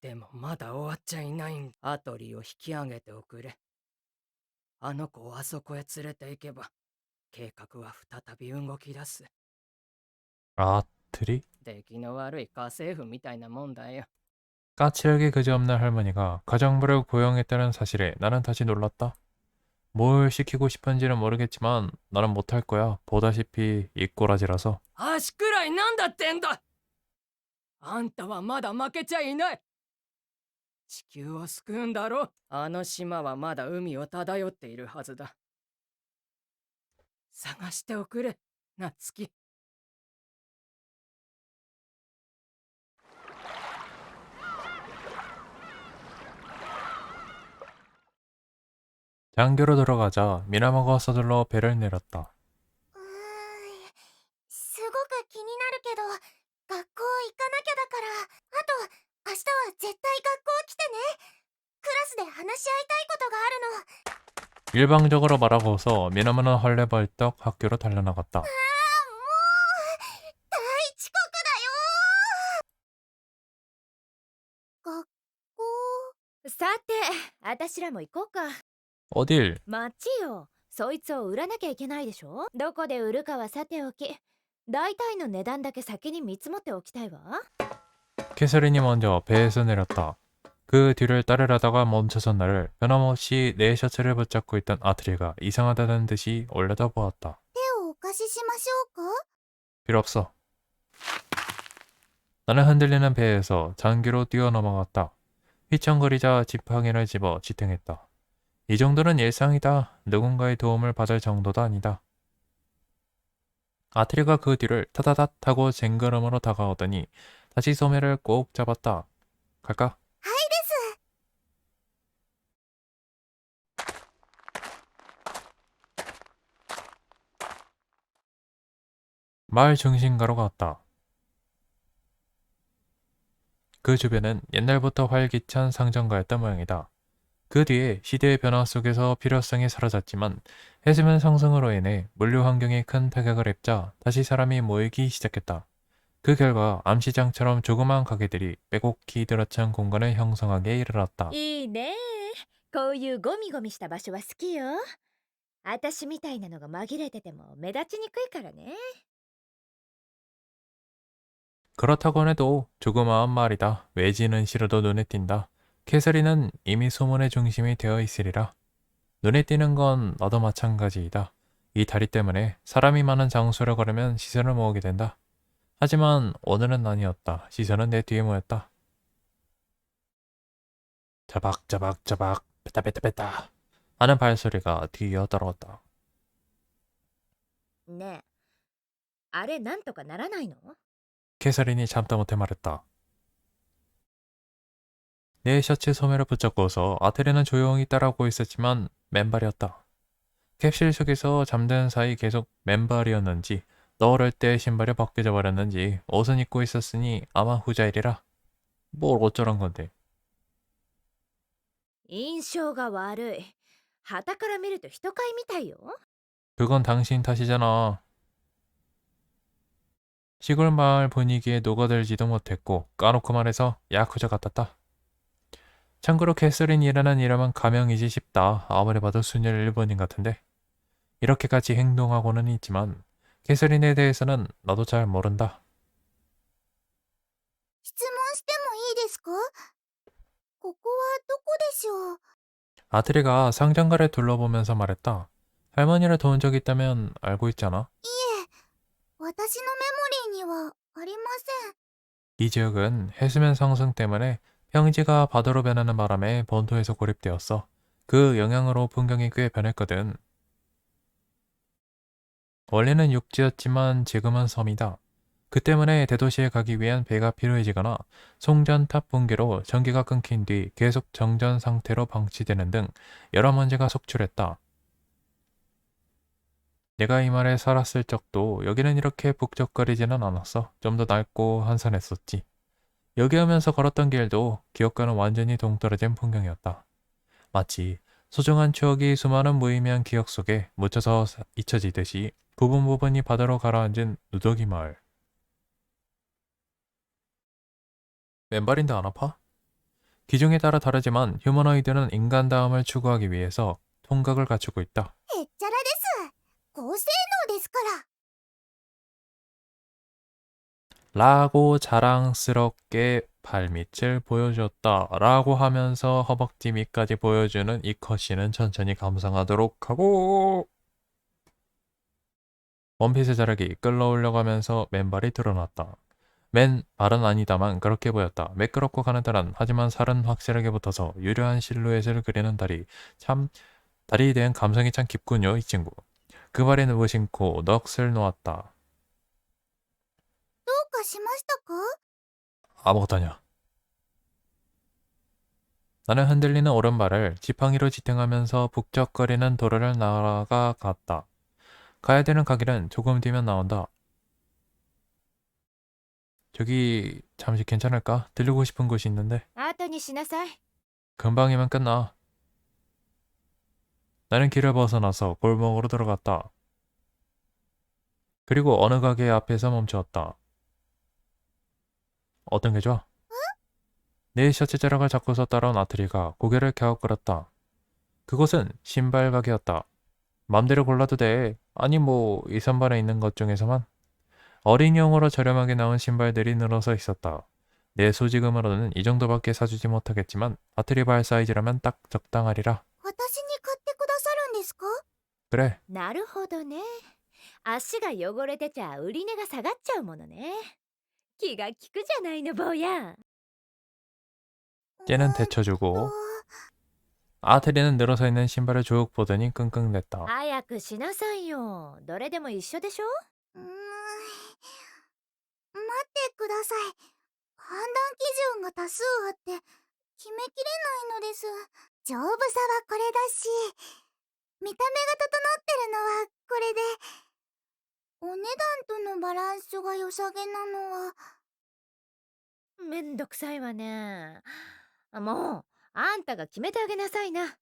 でもまだ終わっちゃいないん。アトリを引き上げておくれ。あの子をあそこへ連れて行けば、計画は再び動き出す。 아트리? 出来の悪い家政婦みたいなもんだよ。 까칠하게 그지없는 할머니가 가정부를 고용했다는 사실에 나는 다시 놀랐다. 뭘 시키고 싶은지는 모르겠지만 나는 못할 거야. 보다시피 이 꼬라지라서. 足くらいなんだってんだ。あんたはまだ負けちゃいない。地球を救うんだろ。あの島はまだ海を漂っているはずだ。探しておくれ、夏希。 장교로 들어가자 미나마가 서둘러 배를 내렸다. すごく気になるけど、学校行かなきゃだから、あと明日は絶対学校来てね。クラスで話し合いたいことがあるの。 일방적으로 말하고서 미나마는 헐레벌떡 학교로 달려나갔다. もう大遅刻だよ。学校。さて、私らも行こうか。 어딜? 待ちよ。そいつを売らなきゃいけないでしょ。どこで売るかはさておき、大体の値段だけ先に見積もっておきたいわ。 캐서린이 먼저 배에서 내렸다. 그 뒤를 따르려다가 멈춰선 나를 변함없이 내 셔츠를 붙잡고 있던 아트리가 이상하다는 듯이 올려다보았다. 手をお貸ししましょうか。 필요 없어. 나는 흔들리는 배에서 장기로 뛰어넘어갔다. 휘청거리자 지팡이를 집어 지탱했다. 이 정도는 일상이다. 누군가의 도움을 받을 정도도 아니다. 아트리가 그 뒤를 타다닥 하고 쟁걸음으로 다가오더니 다시 소매를 꼭 잡았다. 갈까? はいです。 마을 중심가로 갔다. 그 주변은 옛날부터 활기찬 상점가였던 모양이다. 그 뒤에 시대의 변화 속에서 필요성이 사라졌지만 해수면 상승으로 인해 물류 환경에 큰 타격을 입자 다시 사람이 모이기 시작했다. 그 결과 암시장처럼 조그마한 가게들이 빼곡히 들어찬 공간을 형성하게 이르렀다.いいね。こういうゴミゴミした場所は好きよ。あたしみたいなのが紛れてても目立ちにくいからね。 그렇다고 해도 조그마한 말이다. 외지는 싫어도 눈에 띈다. 캐서린은 이미 소문의 중심이 되어 있으리라. 눈에 띄는 건 나도 마찬가지이다. 이 다리 때문에 사람이 많은 장소를 걸으면 시선을 모으게 된다. 하지만 오늘은 아니었다. 시선은 내 뒤에 모였다. 자박자박자박 뺐다뺐다뺐다 하는 발소리가 뒤이어 따라왔다. ねえ、あれなんとかならないの？ 캐서린이 참다 못해 말했다. 내 셔츠 소매를 붙잡고서 아테리는 조용히 따라오고 있었지만 맨발이었다. 캡슐 속에서 잠든 사이 계속 맨발이었는지 넣으럴 때 신발이 벗겨져 버렸는지 옷은 입고 있었으니 아마 후자일이라. 뭘 어쩌란 건데. 印象が悪い。旗から見ると人買いみたいよ。 그건 당신 탓이잖아. 시골 마을 분위기에 녹아들지도 못했고 까놓고 말해서 야쿠자 같았다. 참고로 캐서린이라는 이름은 가명이지 싶다. 아무리 봐도 수녀 일본인 같은데. 이렇게까지 행동하고는 있지만 캐서린에 대해서는 나도 잘 모른다. 質問してもいいですか？ここはどこでしょう？ 아트리가 상점가를 둘러보면서 말했다. 할머니를 도운 적 있다면 알고 있잖아. いえ、私のメモリーにはありません。 이 지역은 해수면 상승 때문에 평지가 바다로 변하는 바람에 본토에서 고립되었어. 그 영향으로 풍경이 꽤 변했거든. 원래는 육지였지만 지금은 섬이다. 그 때문에 대도시에 가기 위한 배가 필요해지거나 송전탑 붕괴로 전기가 끊긴 뒤 계속 정전 상태로 방치되는 등 여러 문제가 속출했다. 내가 이 마을에 살았을 적도 여기는 이렇게 북적거리지는 않았어. 좀 더 낡고 한산했었지. 여기 오면서 걸었던 길도 기억과는 완전히 동떨어진 풍경이었다. 마치 소중한 추억이 수많은 무의미한 기억 속에 묻혀서 잊혀지듯이 부분 부분이 바다로 가라앉은 누더기 마을. 맨발인데 안 아파? 기종에 따라 다르지만 휴머노이드는 인간다움을 추구하기 위해서 통각을 갖추고 있다. へっちゃらです。高性能ですから。 라고 자랑스럽게 발밑을 보여줬다 라고 하면서 허벅지 밑까지 보여주는 이 컷신은 천천히 감상하도록 하고 원피스 자락이 끌어올려고 하면서 맨발이 드러났다. 맨발은 아니다만 그렇게 보였다. 매끄럽고 가느다란 하지만 살은 확실하게 붙어서 유려한 실루엣을 그리는 다리. 참 다리에 대한 감성이 참 깊군요 이 친구. 그 발에 누구 신고 넋을 놓았다. どうかしましたか？ 아무것도 아니야. 나는 흔들리는 오른발을 지팡이로 지탱하면서 북적거리는 도로를 나아갔다. 가야 되는 가게는 조금 뒤면 나온다. 저기 잠시 괜찮을까? 들르고 싶은 곳이 있는데. 後にしなさい。 금방이면 끝나. 나는 길을 벗어나서 골목으로 들어갔다. 그리고 어느 가게 앞에서 멈추었다. 어떤 게 좋아? 내 셔츠 자락을 잡고서 따라온 아트리가 고개를 갸웃거렸다. 그곳은 신발 가게였다. 맘대로 골라도 돼. 아니 뭐 이 선반에 있는 것 중에서만. 어린이용으로 저렴하게 나온 신발들이 늘어서 있었다. 내 소지금으로는 이 정도밖에 사주지 못하겠지만 아트리 발 사이즈라면 딱 적당하리라. 私に買ってくださるんですか？ 그래. なるほどね。足が汚れてちゃ売り値が下がっちゃうものね。気が利くじゃないの坊や。 쟤는 데쳐주고 아테리는 늘어서 있는 신발을 쭉 보더니 끙끙댔다. 早くしなさいよ。どれでも一緒でしょ。待ってください。判断基準が多数あって決めきれないのです。丈夫さはこれだし、見た目が整ってるのはこれで、お値段とのバランスが良さげなのは。めんどくさいわね。もう、あんたが決めてあげなさいな。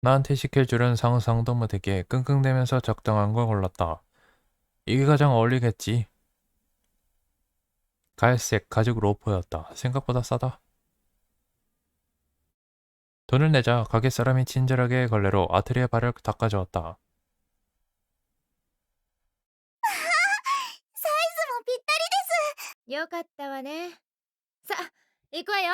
나한테 시킬 줄은 상상도 못했기에 끙끙대면서 적당한 걸 골랐다. 이게 가장 어울리겠지. 갈색 가죽 로퍼였다. 생각보다 싸다. 돈을 내자 가게 사람이 친절하게 걸레로 아트리의 발을 닦아주었다. サイズもぴったりです。よかったわね。さあ、行くわよ。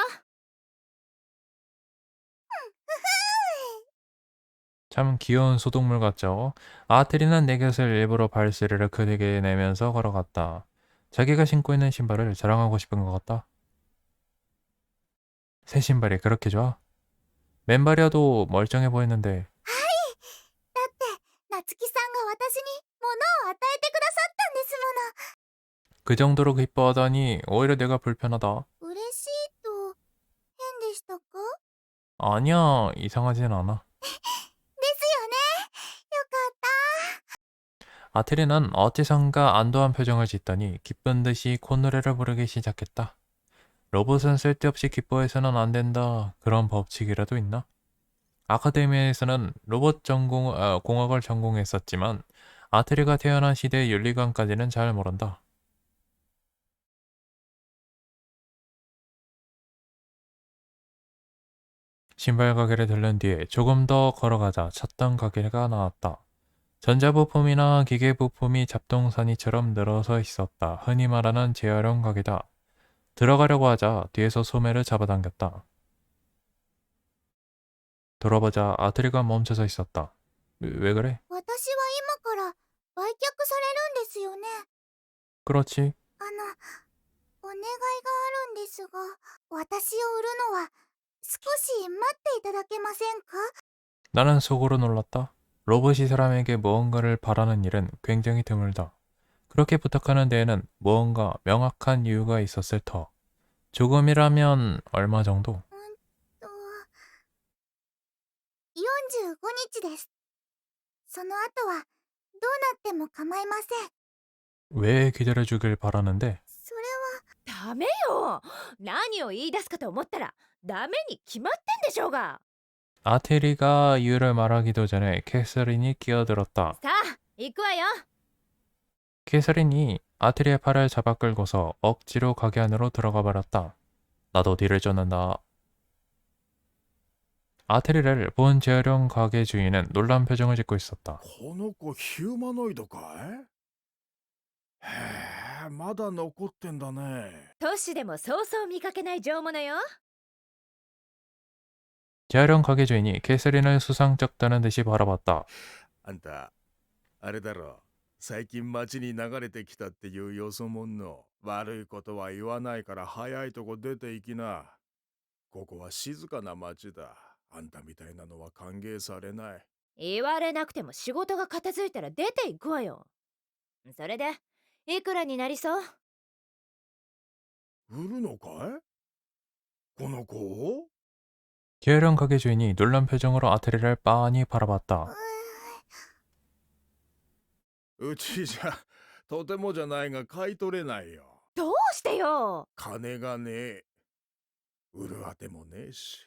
참 귀여운 소독물 같죠? 아트리는 내 곁을 일부러 발소리를 크게 내면서 걸어갔다. 자기가 신고 있는 신발을 자랑하고 싶은 것 같다. 새 신발이 그렇게 좋아? 맨발이어도 멀쩡해 보이는데 だって夏希さんが私に物を与えてくださったんですもの。 그 정도로 기뻐하다니 오히려 내가 불편하다. 嬉しいと変でしたか？ 아니야, 이상하진 않아. ですよね。よかった。 아트리는 어디선가 안도한 표정을 짓더니 기쁜 듯이 콧노래를 부르기 시작했다. 로봇은 쓸데없이 기뻐해서는 안 된다. 그런 법칙이라도 있나? 아카데미에서는 공학을 전공했었지만 아트리가 태어난 시대의 윤리관까지는 잘 모른다. 신발 가게를 들른 뒤에 조금 더 걸어가자 찾던 가게가 나왔다. 전자부품이나 기계부품이 잡동사니처럼 늘어서 있었다. 흔히 말하는 재활용 가게다. 들어가려고 하자 뒤에서 소매를 잡아당겼다. 돌아보자 아트리가 멈춰서 있었다. 왜 그래? 私は今から売却されるんですよね。 그렇지. お願いがあるんですが、私を売るのは少し待っていただけませんか？ 나는 속으로 놀랐다. 로봇이 사람에게 무언가를 바라는 일은 굉장히 드물다. 그렇게 부탁하는 데에는 무언가 명확한 이유가 있었을 터. 조금이라면 얼마 정도? と、45日です。その後はどうなっても構いません。 왜 기다려주길 바라는데? それはダメよ。何を言い出すかと思ったら、ダメに決まってんでしょうが。 아테리가 이유를 말하기도 전에 캐서린이 끼어들었다. さあ、行くわよ。 캐서린이 아테리의 팔을 잡아 끌고서 억지로 가게 안으로 들어가 버렸다. 나도 뒤를 쫓는다. 아테리를 본 재활용 가게 주인은 놀란 표정을 짓고 있었다. この子ヒューマノイドかい？へえ、まだ残ってんだね。都市でもそうそう見かけない上物よ。 재활용 가게 주인이 캐서린을 수상쩍 다는 듯이 바라봤다. あんた、あれだろ。最近町に流れてきたっていうよそ者の悪いことは言わないから早いとこ出て行きな。ここは静かな町だ。あんたみたいなのは歓迎されない。言われなくても仕事が片付いたら出ていくわよ。それで、いくらになりそう？売るのかい？この子を？ 재활용 가게 주인이 놀란 표정으로 아테리를 빤히 바라봤다. うちじゃとてもじゃないが買い取れないよ。どうしてよ。金がねえ。売るあてもねえし。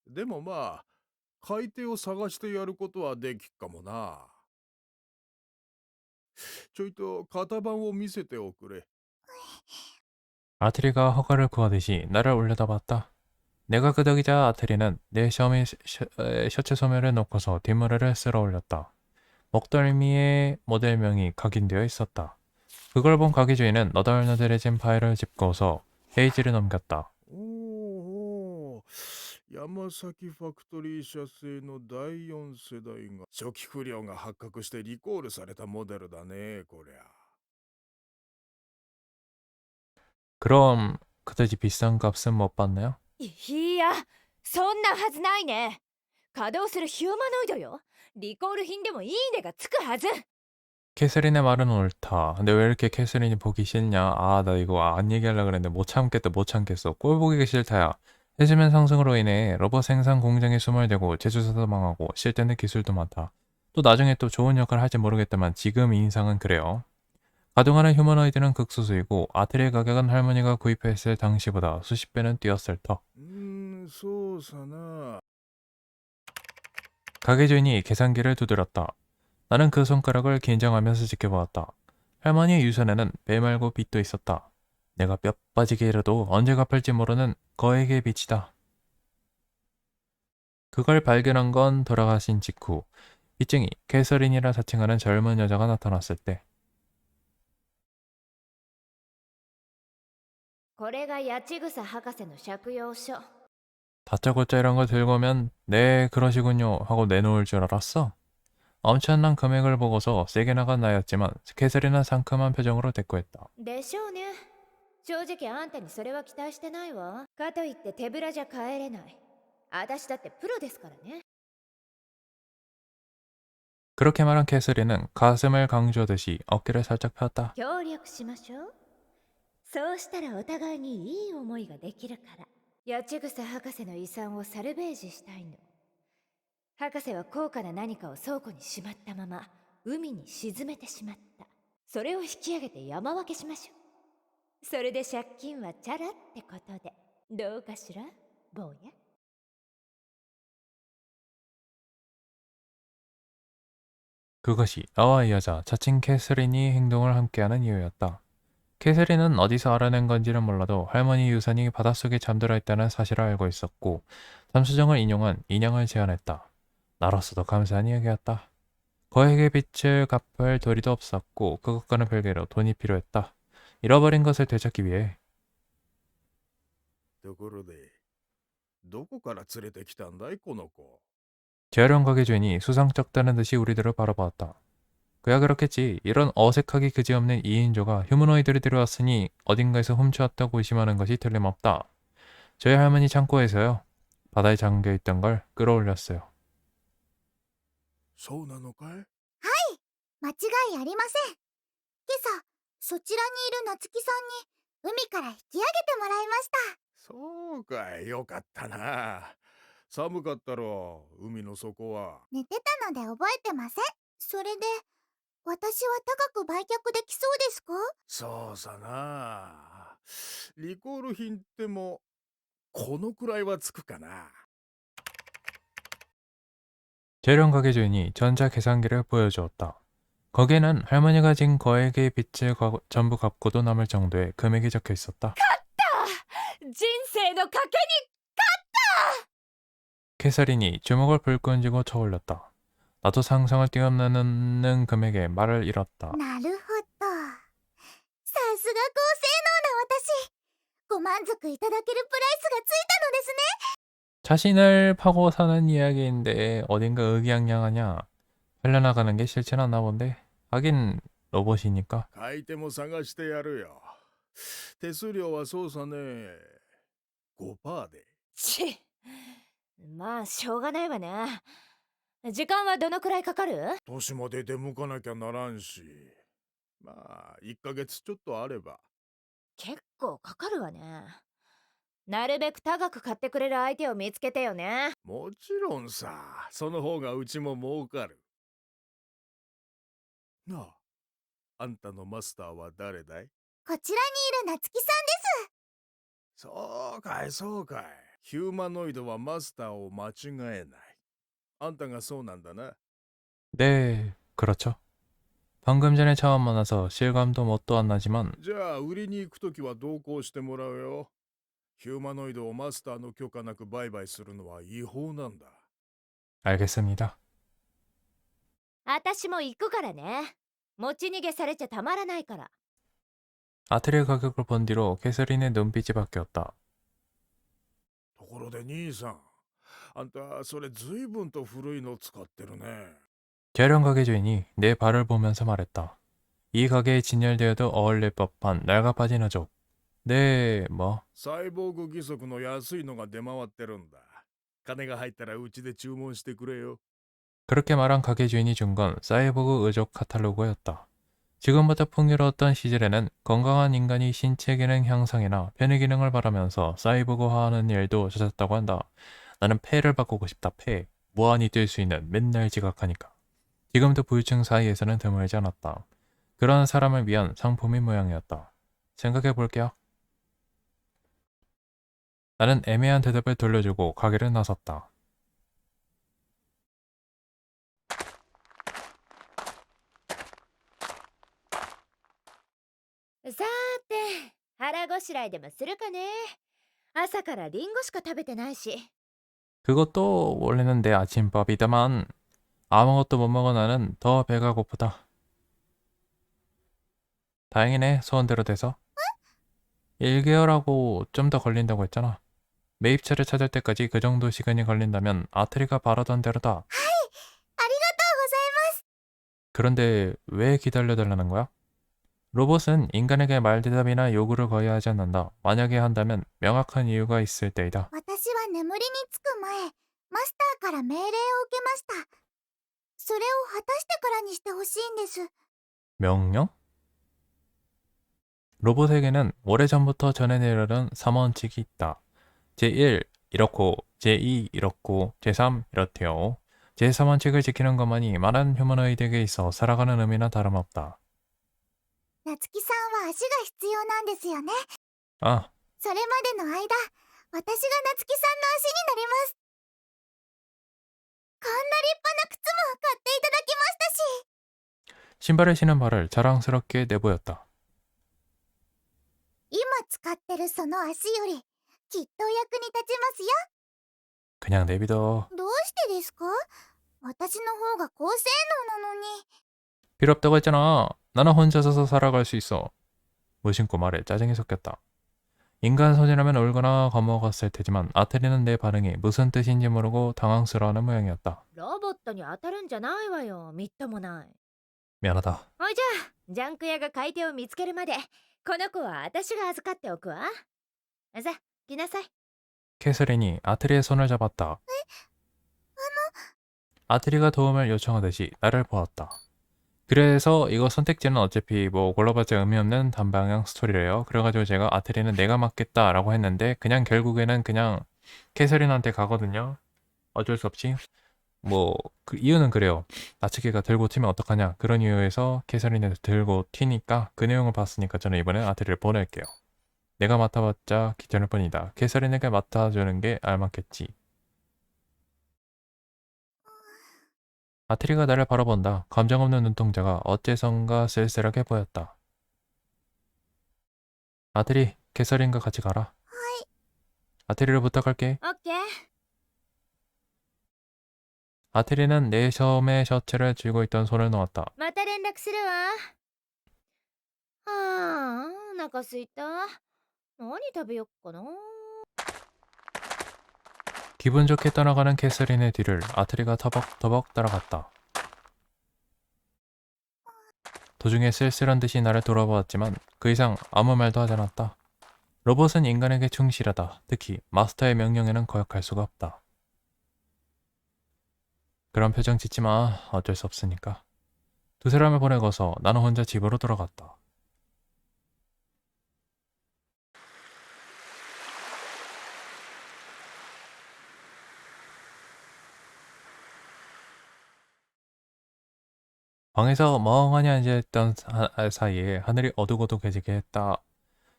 でもまあ、買い手を探してやることはできっかもな。ちょいと型番を見せておくれ。 아테리가 허가를 구하듯이 나를 올려다봤다. 내가 끄덕이자 아테리는 내 셔츠 소매를 놓고서 뒷머리를 쓸어 올렸다. 목덜미에 모델명이 각인되어 있었다. 그걸 본 가게 주인은 너덜너덜해진 파일을 짚고서 페이지를 넘겼다. おお、山崎ファクトリー社製の第4世代が初期不良が発覚してリコールされたモデルだね、こりゃ。 그럼 그다지 비싼 값은 못 받나요? いや、そんなはずないね。稼働するヒューマノイドよ。リコール品でもいいねがつくはず。 캐서린의 말은 옳다. 근데 왜 이렇게 캐서린이 보기 싫냐? 아, 나 이거 안 얘기하려고 그랬는데 못 참겠다, 못 참겠어. 꼴 보기가 싫다야. 해수면 상승으로 인해 로봇 생산 공장에 숨을 대고 제조사도 망하고 실제는 기술도 많다. 또 나중에 또 좋은 역할을 할지 모르겠다만 지금 인상은 그래요. 가동하는 휴머노이드는 극소수이고 아트리의 가격은 할머니가 구입했을 당시보다 수십 배는 뛰었을 터. そうさな。 가게 주인이 계산기를 두드렸다. 나는 그 손가락을 긴장하면서 지켜보았다. 할머니의 유산에는 배 말고 빚도 있었다. 내가 뼈 빠지게 일어도 언제 갚을지 모르는 거액의 빚이다. 그걸 발견한 건 돌아가신 직후 빚쟁이 캐서린이라 자칭하는 젊은 여자가 나타났을 때 これが八千草博士の借用書。 다짜고짜 이런 걸 들고 오면 네 그러시군요 하고 내놓을 줄 알았어? 엄청난 금액을 보고서 세게 나간 나였지만 캐서린은 상큼한 표정으로 대꾸했다. でしょうね。正直あんたにそれは期待してないわ。かといって手ぶらじゃ帰れない。私だってプロですからね。 그렇게 말한 캐서린은 가슴을 강조하듯이 어깨를 살짝 폈다. 協力しましょう。そうしたらお互いにいい思いができるから。八千草博士の遺産をサルベージしたいの。博士は高価な何かを倉庫にしまったまま海に沈めてしまった。それを引き上げて山分けしましょう。それで借金はチャラってことで。どうかしら、坊や。 그것이 나와 이 여자 자칭 캐서린이 행동을 함께하는 이유였다. 캐서린은 어디서 알아낸 건지는 몰라도 할머니 유산이 바닷속에 잠들어 있다는 사실을 알고 있었고 잠수정을 인용한 인양을 제안했다. 나로서도 감사한 이야기였다. 거액의 빚을 갚을 도리도 없었고 그것과는 별개로 돈이 필요했다. 잃어버린 것을 되찾기 위해 ところで、どこから連れてきたんだいこの子。 재활용 가게 주인이 수상쩍다는 듯이 우리들을 바라보았다. 그야 그렇겠지. 이런 어색하기 그지없는 2인조가 휴머노이드를 데려왔으니 어딘가에서 훔쳐왔다고 의심하는 것이 틀림없다. 저희 할머니 창고에서요. 바다에 잠겨있던 걸 끌어올렸어요. そうなのかい？間違いありません。今朝、そちらにいる夏希さんに海から引き上げてもらいました。そうかい、よかったな。寒かったろ、海の底は。寝てたので覚えてません。それで、私は高く売却できそうですか？そうさな。リコール品っても、このくらいはつくかな。 재활용 가게 주인이 전자 계산기를 보여주었다. 거기에는 할머니가 진 거액의 빚을 전부 갚고도 남을 정도의 금액이 적혀 있었다. 人生の賭けに。 캐서린이 주먹을 불끈 쥐고 쳐올렸다. 나도 상상을 뛰어넘는 금액에 말을 잃었다. なるほど。さすが高性能な私。ご満足いただけるプライスがついたのですね。 자신을 파고 사는 이야기인데 어딘가 의기양양하냐. 살려나가는 게 싫진 않나 본데. 하긴 로봇이니까. 買い手も探してやるよ。手数料はそうさね。5%で。ち。まあしょうがないわね。時間はどのくらいかかる？年まで出向かなきゃならんし。まあ、1ヶ月ちょっとあれば。結構かかるわね。なるべく高く買ってくれる相手を見つけてよね。もちろんさ、その方がうちも儲かる。なあ、あんたのマスターは誰だい？こちらにいる夏希さんです。そうかい、そうかい。ヒューマノイドはマスターを間違えない。あんたがそうなんだな。 네, 그렇죠. 방금 전에 처음 만나서 실감도 뭣도 안 나지만 じゃあ、売りに行くときは同行してもらうよ。ヒューマノイドをマスターの許可なく売買するのは違法なんだ。 알겠습니다. 私も行くからね。持ち逃げされちゃたまらないから。 아트리에 가격을 본 뒤로 캐서린의 눈빛이 바뀌었다. ところで兄さん、あんたそれ随分と古いの使ってるね。 재활용 가게 주인이 내 발을 보면서 말했다. 이 가게에 진열되어도 어울릴 법한 낡아 빠진 어족. 네, 뭐. サイボーグ義足の安いのが出回ってるんだ。金が入ったらうちで注文してくれよ。 그렇게 말한 가게 주인이 준 건 사이보그 의족 카탈로그였다. 지금보다 풍요로웠던 시절에는 건강한 인간이 신체 기능 향상이나 편의 기능을 바라면서 사이보그화하는 일도 잦았다고 한다. 나는 폐를 바꾸고 싶다. 폐. 무한히 뛸 수 있는 맨날 지각하니까. 지금도 부유층 사이에서는 드물지 않았다. 그런 사람을 위한 상품인 모양이었다. 생각해 볼게요. 나는 애매한 대답을 돌려주고 가게를 나섰다. さーて、腹ごしらえでもするかね。朝からリンゴしか食べてないし。 그것도 원래는 내 아침밥이다만 아무것도 못 먹어 나는 더 배가 고프다. 다행이네, 소원대로 돼서. 1개월하고 좀 더 걸린다고 했잖아. 매입차를 찾을 때까지 그 정도 시간이 걸린다면 아트리가 바라던 대로다. ありがとうございます。 그런데 왜 기다려달라는 거야? 로봇은 인간에게 말대답이나 요구를 거의 하지 않는다. 만약에 한다면 명확한 이유가 있을 때이다. 私は眠りにつく前、マスターから命令を受けました。それを果たしてからにしてほしいんです。 명령? 로봇에게는 오래전부터 전해 내려는 3원칙이 있다. 제1, 이렇고, 제2, 이렇고, 제3, 이렇대요. 제3원칙을 지키는 것만이 많은 휴머노이드에게 있어 살아가는 의미나 다름없다. 夏希さんは足が必要なんですよね。 아, それまでの間、私が夏希さんの足になります。こんな立派な靴も買っていただきましたし。 신발을 신은 발을 자랑스럽게 내보였다. 今使ってるその足より、きっと役に立ちますよ。 그냥 내비둬. どうしてですか？私の方が高性能なのに。 필요 없다고 했잖아. 나는 혼자서 살아갈 수 있어. 무심코 말에 짜증이 섞였다. 인간 손이라면 울거나 겁먹었을 테지만 아테리는 내 반응이 무슨 뜻인지 모르고 당황스러워하는 모양이었다. ロボットに当たるんじゃないわよ。みっともない。 미안하다. ほいじゃあ、ジャンク屋が買い手を見つけるまで、この子は私が預かっておくわ。さ、来なさい。 캐서린이 아테리의 손을 잡았다. 아테리가 도움을 요청하듯이 나를 보았다. 그래서 이거 선택지는 어차피 뭐 골라봤자 의미 없는 단방향 스토리래요. 그래가지고 제가 아테리는 내가 맡겠다라고 했는데 그냥 결국에는 그냥 캐서린한테 가거든요. 어쩔 수 없이. 뭐 그 이유는 그래요. 나츠키가 들고 튀면 어떡하냐 그런 이유에서 캐서린을 들고 튀니까 그 내용을 봤으니까 저는 이번엔 아테리를 보낼게요. 내가 맡아봤자 귀찮을 뿐이다. 캐서린에게 맡아주는 게 알맞겠지. 아테리가 나를 바라본다. 감정 없는 눈동자가 어째선가 쓸쓸하게 보였다. 아테리, 캐서린과 같이 가라. 아테리를 부탁할게. オッケー。 아테리는 내 섬의 셔츠를 쥐고 있던 손을 놓았다. また連絡するわ。ああ、お腹すいた。何食べよっかな。 기분 좋게 떠나가는 캐서린의 뒤를 아테리가 터벅터벅 따라갔다. 도중에 쓸쓸한 듯이 나를 돌아보았지만 그 이상 아무 말도 하지 않았다. 로봇은 인간에게 충실하다. 특히 마스터의 명령에는 거역할 수가 없다. 그런 표정 짓지 마. 어쩔 수 없으니까. 두 사람을 보내고서 나는 혼자 집으로 돌아갔다. 방에서 멍하니 앉아있던 사이에 하늘이 어둑어둑해지게 했다.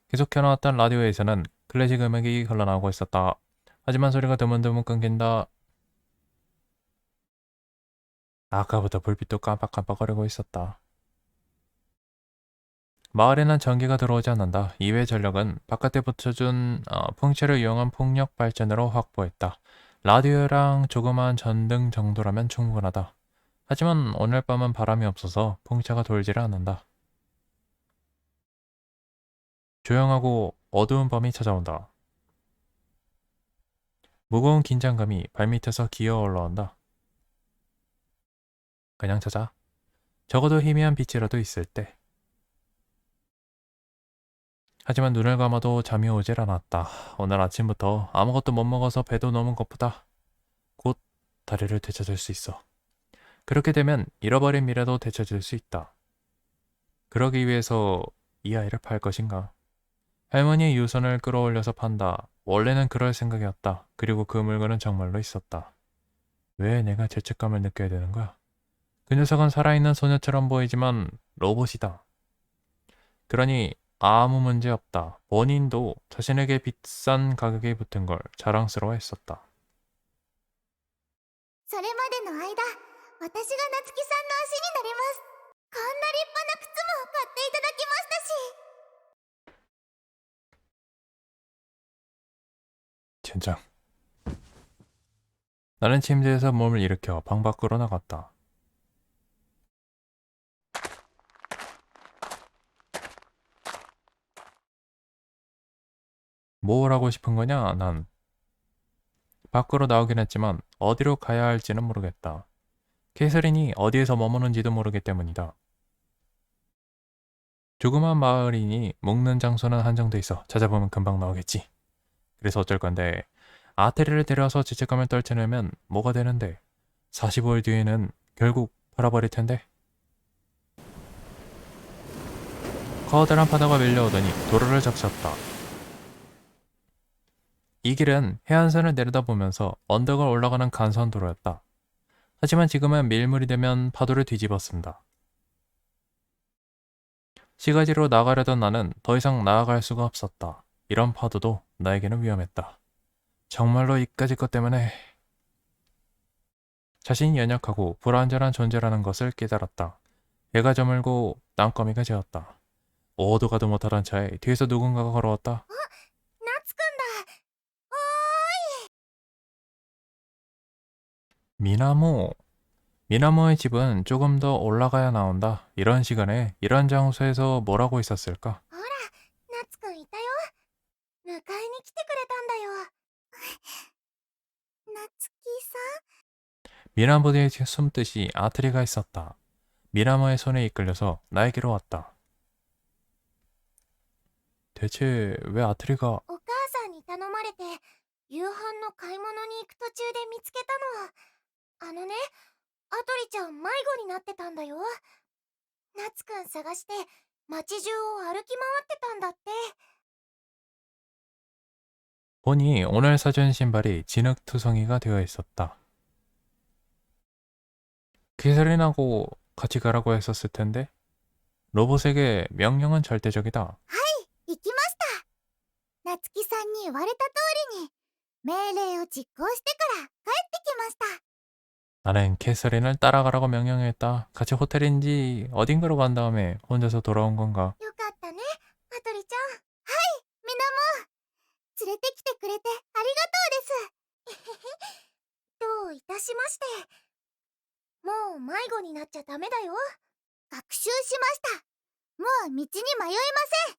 계속 켜놓았던 라디오에서는 클래식 음악이 흘러나오고 있었다. 하지만 소리가 드문드문 끊긴다. 아까부터 불빛도 깜빡깜빡거리고 있었다. 마을에는 전기가 들어오지 않는다. 이외 전력은 바깥에 붙여준 풍채를 이용한 풍력 발전으로 확보했다. 라디오랑 조그마한 전등 정도라면 충분하다. 하지만 오늘 밤은 바람이 없어서 풍차가 돌지를 않는다. 조용하고 어두운 밤이 찾아온다. 무거운 긴장감이 발밑에서 기어 올라온다. 그냥 자자. 적어도 희미한 빛이라도 있을 때. 하지만 눈을 감아도 잠이 오질 않았다. 오늘 아침부터 아무것도 못 먹어서 배도 너무 고프다. 다리를 되찾을 수 있어. 그렇게 되면 잃어버린 미래도 되찾을 수 있다. 그러기 위해서 이 아이를 팔 것인가? 할머니의 유선을 끌어올려서 판다. 원래는 그럴 생각이었다. 그리고 그 물건은 정말로 있었다. 왜 내가 죄책감을 느껴야 되는 거야? 그 녀석은 살아있는 소녀처럼 보이지만 로봇이다. 그러니 아무 문제 없다. 본인도 자신에게 비싼 가격에 붙은 걸 자랑스러워했었다. それまでの間、私が夏希さんの足になります。こんな立派な靴も買っていただきましたし。 젠장. 나는 침대에서 몸을 일으켜 방 밖으로 나갔다. 뭘 하고 싶은 거냐? 난 밖으로 나오긴 했지만 어디로 가야 할지는 모르겠다. 캐서린이 어디에서 머무는지도 모르기 때문이다. 조그만 마을이니 묵는 장소는 한정돼 있어. 찾아보면 금방 나오겠지. 그래서 어쩔 건데 아테리를 데려와서 죄책감을 떨쳐내면 뭐가 되는데 45일 뒤에는 결국 팔아버릴 텐데. 커다란 파도가 밀려오더니 도로를 적셨다. 이 길은 해안선을 내려다보면서 언덕을 올라가는 간선도로였다. 하지만 지금은 밀물이 되면 파도를 뒤집었습니다. 시가지로 나가려던 나는 더 이상 나아갈 수가 없었다. 이런 파도도 나에게는 위험했다. 정말로 이까짓 것 때문에 자신이 연약하고 불완전한 존재라는 것을 깨달았다. 해가 저물고 땅거미가 지었다. 오도 가도 못하던 차에 뒤에서 누군가가 걸어왔다. 夏くんだ。 미나모. 미나모의 집은 조금 더 올라가야 나온다. 이런 시간에 이런 장소에서 뭘 하고 있었을까? ほら、夏くんいたよ。迎えに来てくれたんだよ。夏希さん。 미나모의 숨듯이 아트리가 있었다. 미나모의 손에 이끌려서 나에게로 왔다. 대체 왜 아트리가 お母さんに頼まれて夕飯の買い物に行く途中で見つけたの。あのね、アトリちゃん迷子になってたんだよ。夏くん探して街中を歩き回ってたんだって。 보니 오늘 사준 신발이 진흙투성이가 되어 있었다. 캐서린하고 같이 가라고 했었을 텐데 로봇에게 명령은 절대적이다. 行きました。夏希さんに言われた通りに命令を実行してから帰ってきました。 나는 캐서린을 따라가라고 명령했다. 같이 호텔인지 어딘가로 간 다음에 혼자서 돌아온 건가? よかったね、アトリちゃん。はい、みなも連れてきてくれてありがとうです。どういたしまして。もう迷子になっちゃダメだよ。学習しました。もう道に迷いません。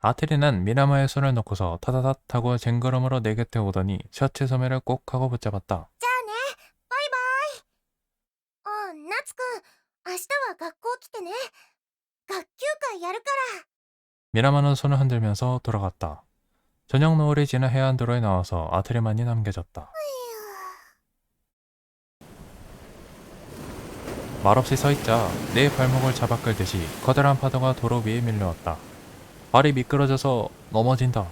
아트리는 미나마의 손을 놓고서 타다닥 타고 쟁걸음으로 내 곁에 오더니 셔츠 소매를 꼭 하고 붙잡았다. じゃあね、バイバイ。あ、夏くん、明日は学校来てね。学級会やるから。 미나마는 손을 흔들면서 돌아갔다. 저녁 노을이 지나 해안도로에 나와서 아트리만이 남겨졌다. 말없이 서있자 내 발목을 잡아 끌듯이 커다란 파도가 도로 위에 밀려왔다. 발이 미끄러져서 넘어진다.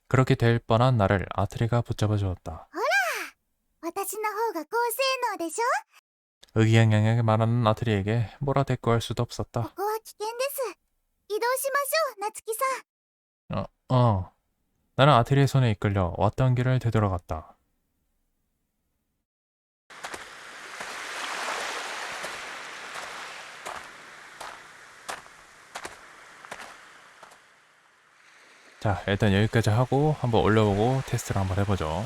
그렇게 될 뻔한 나를 아트리가 붙잡아 주었다. 私の方が高性能でしょ。 의기양양하게 말하는 아트리에게 뭐라 대꾸할 수도 こ 없었다. こは危険です。移動しましょう、夏希さん。 나는 아트리의 손에 이끌려 왔던 길을 되돌아갔다. 자, 일단 여기까지 하고 한번 올려보고 테스트를 한번 해보죠.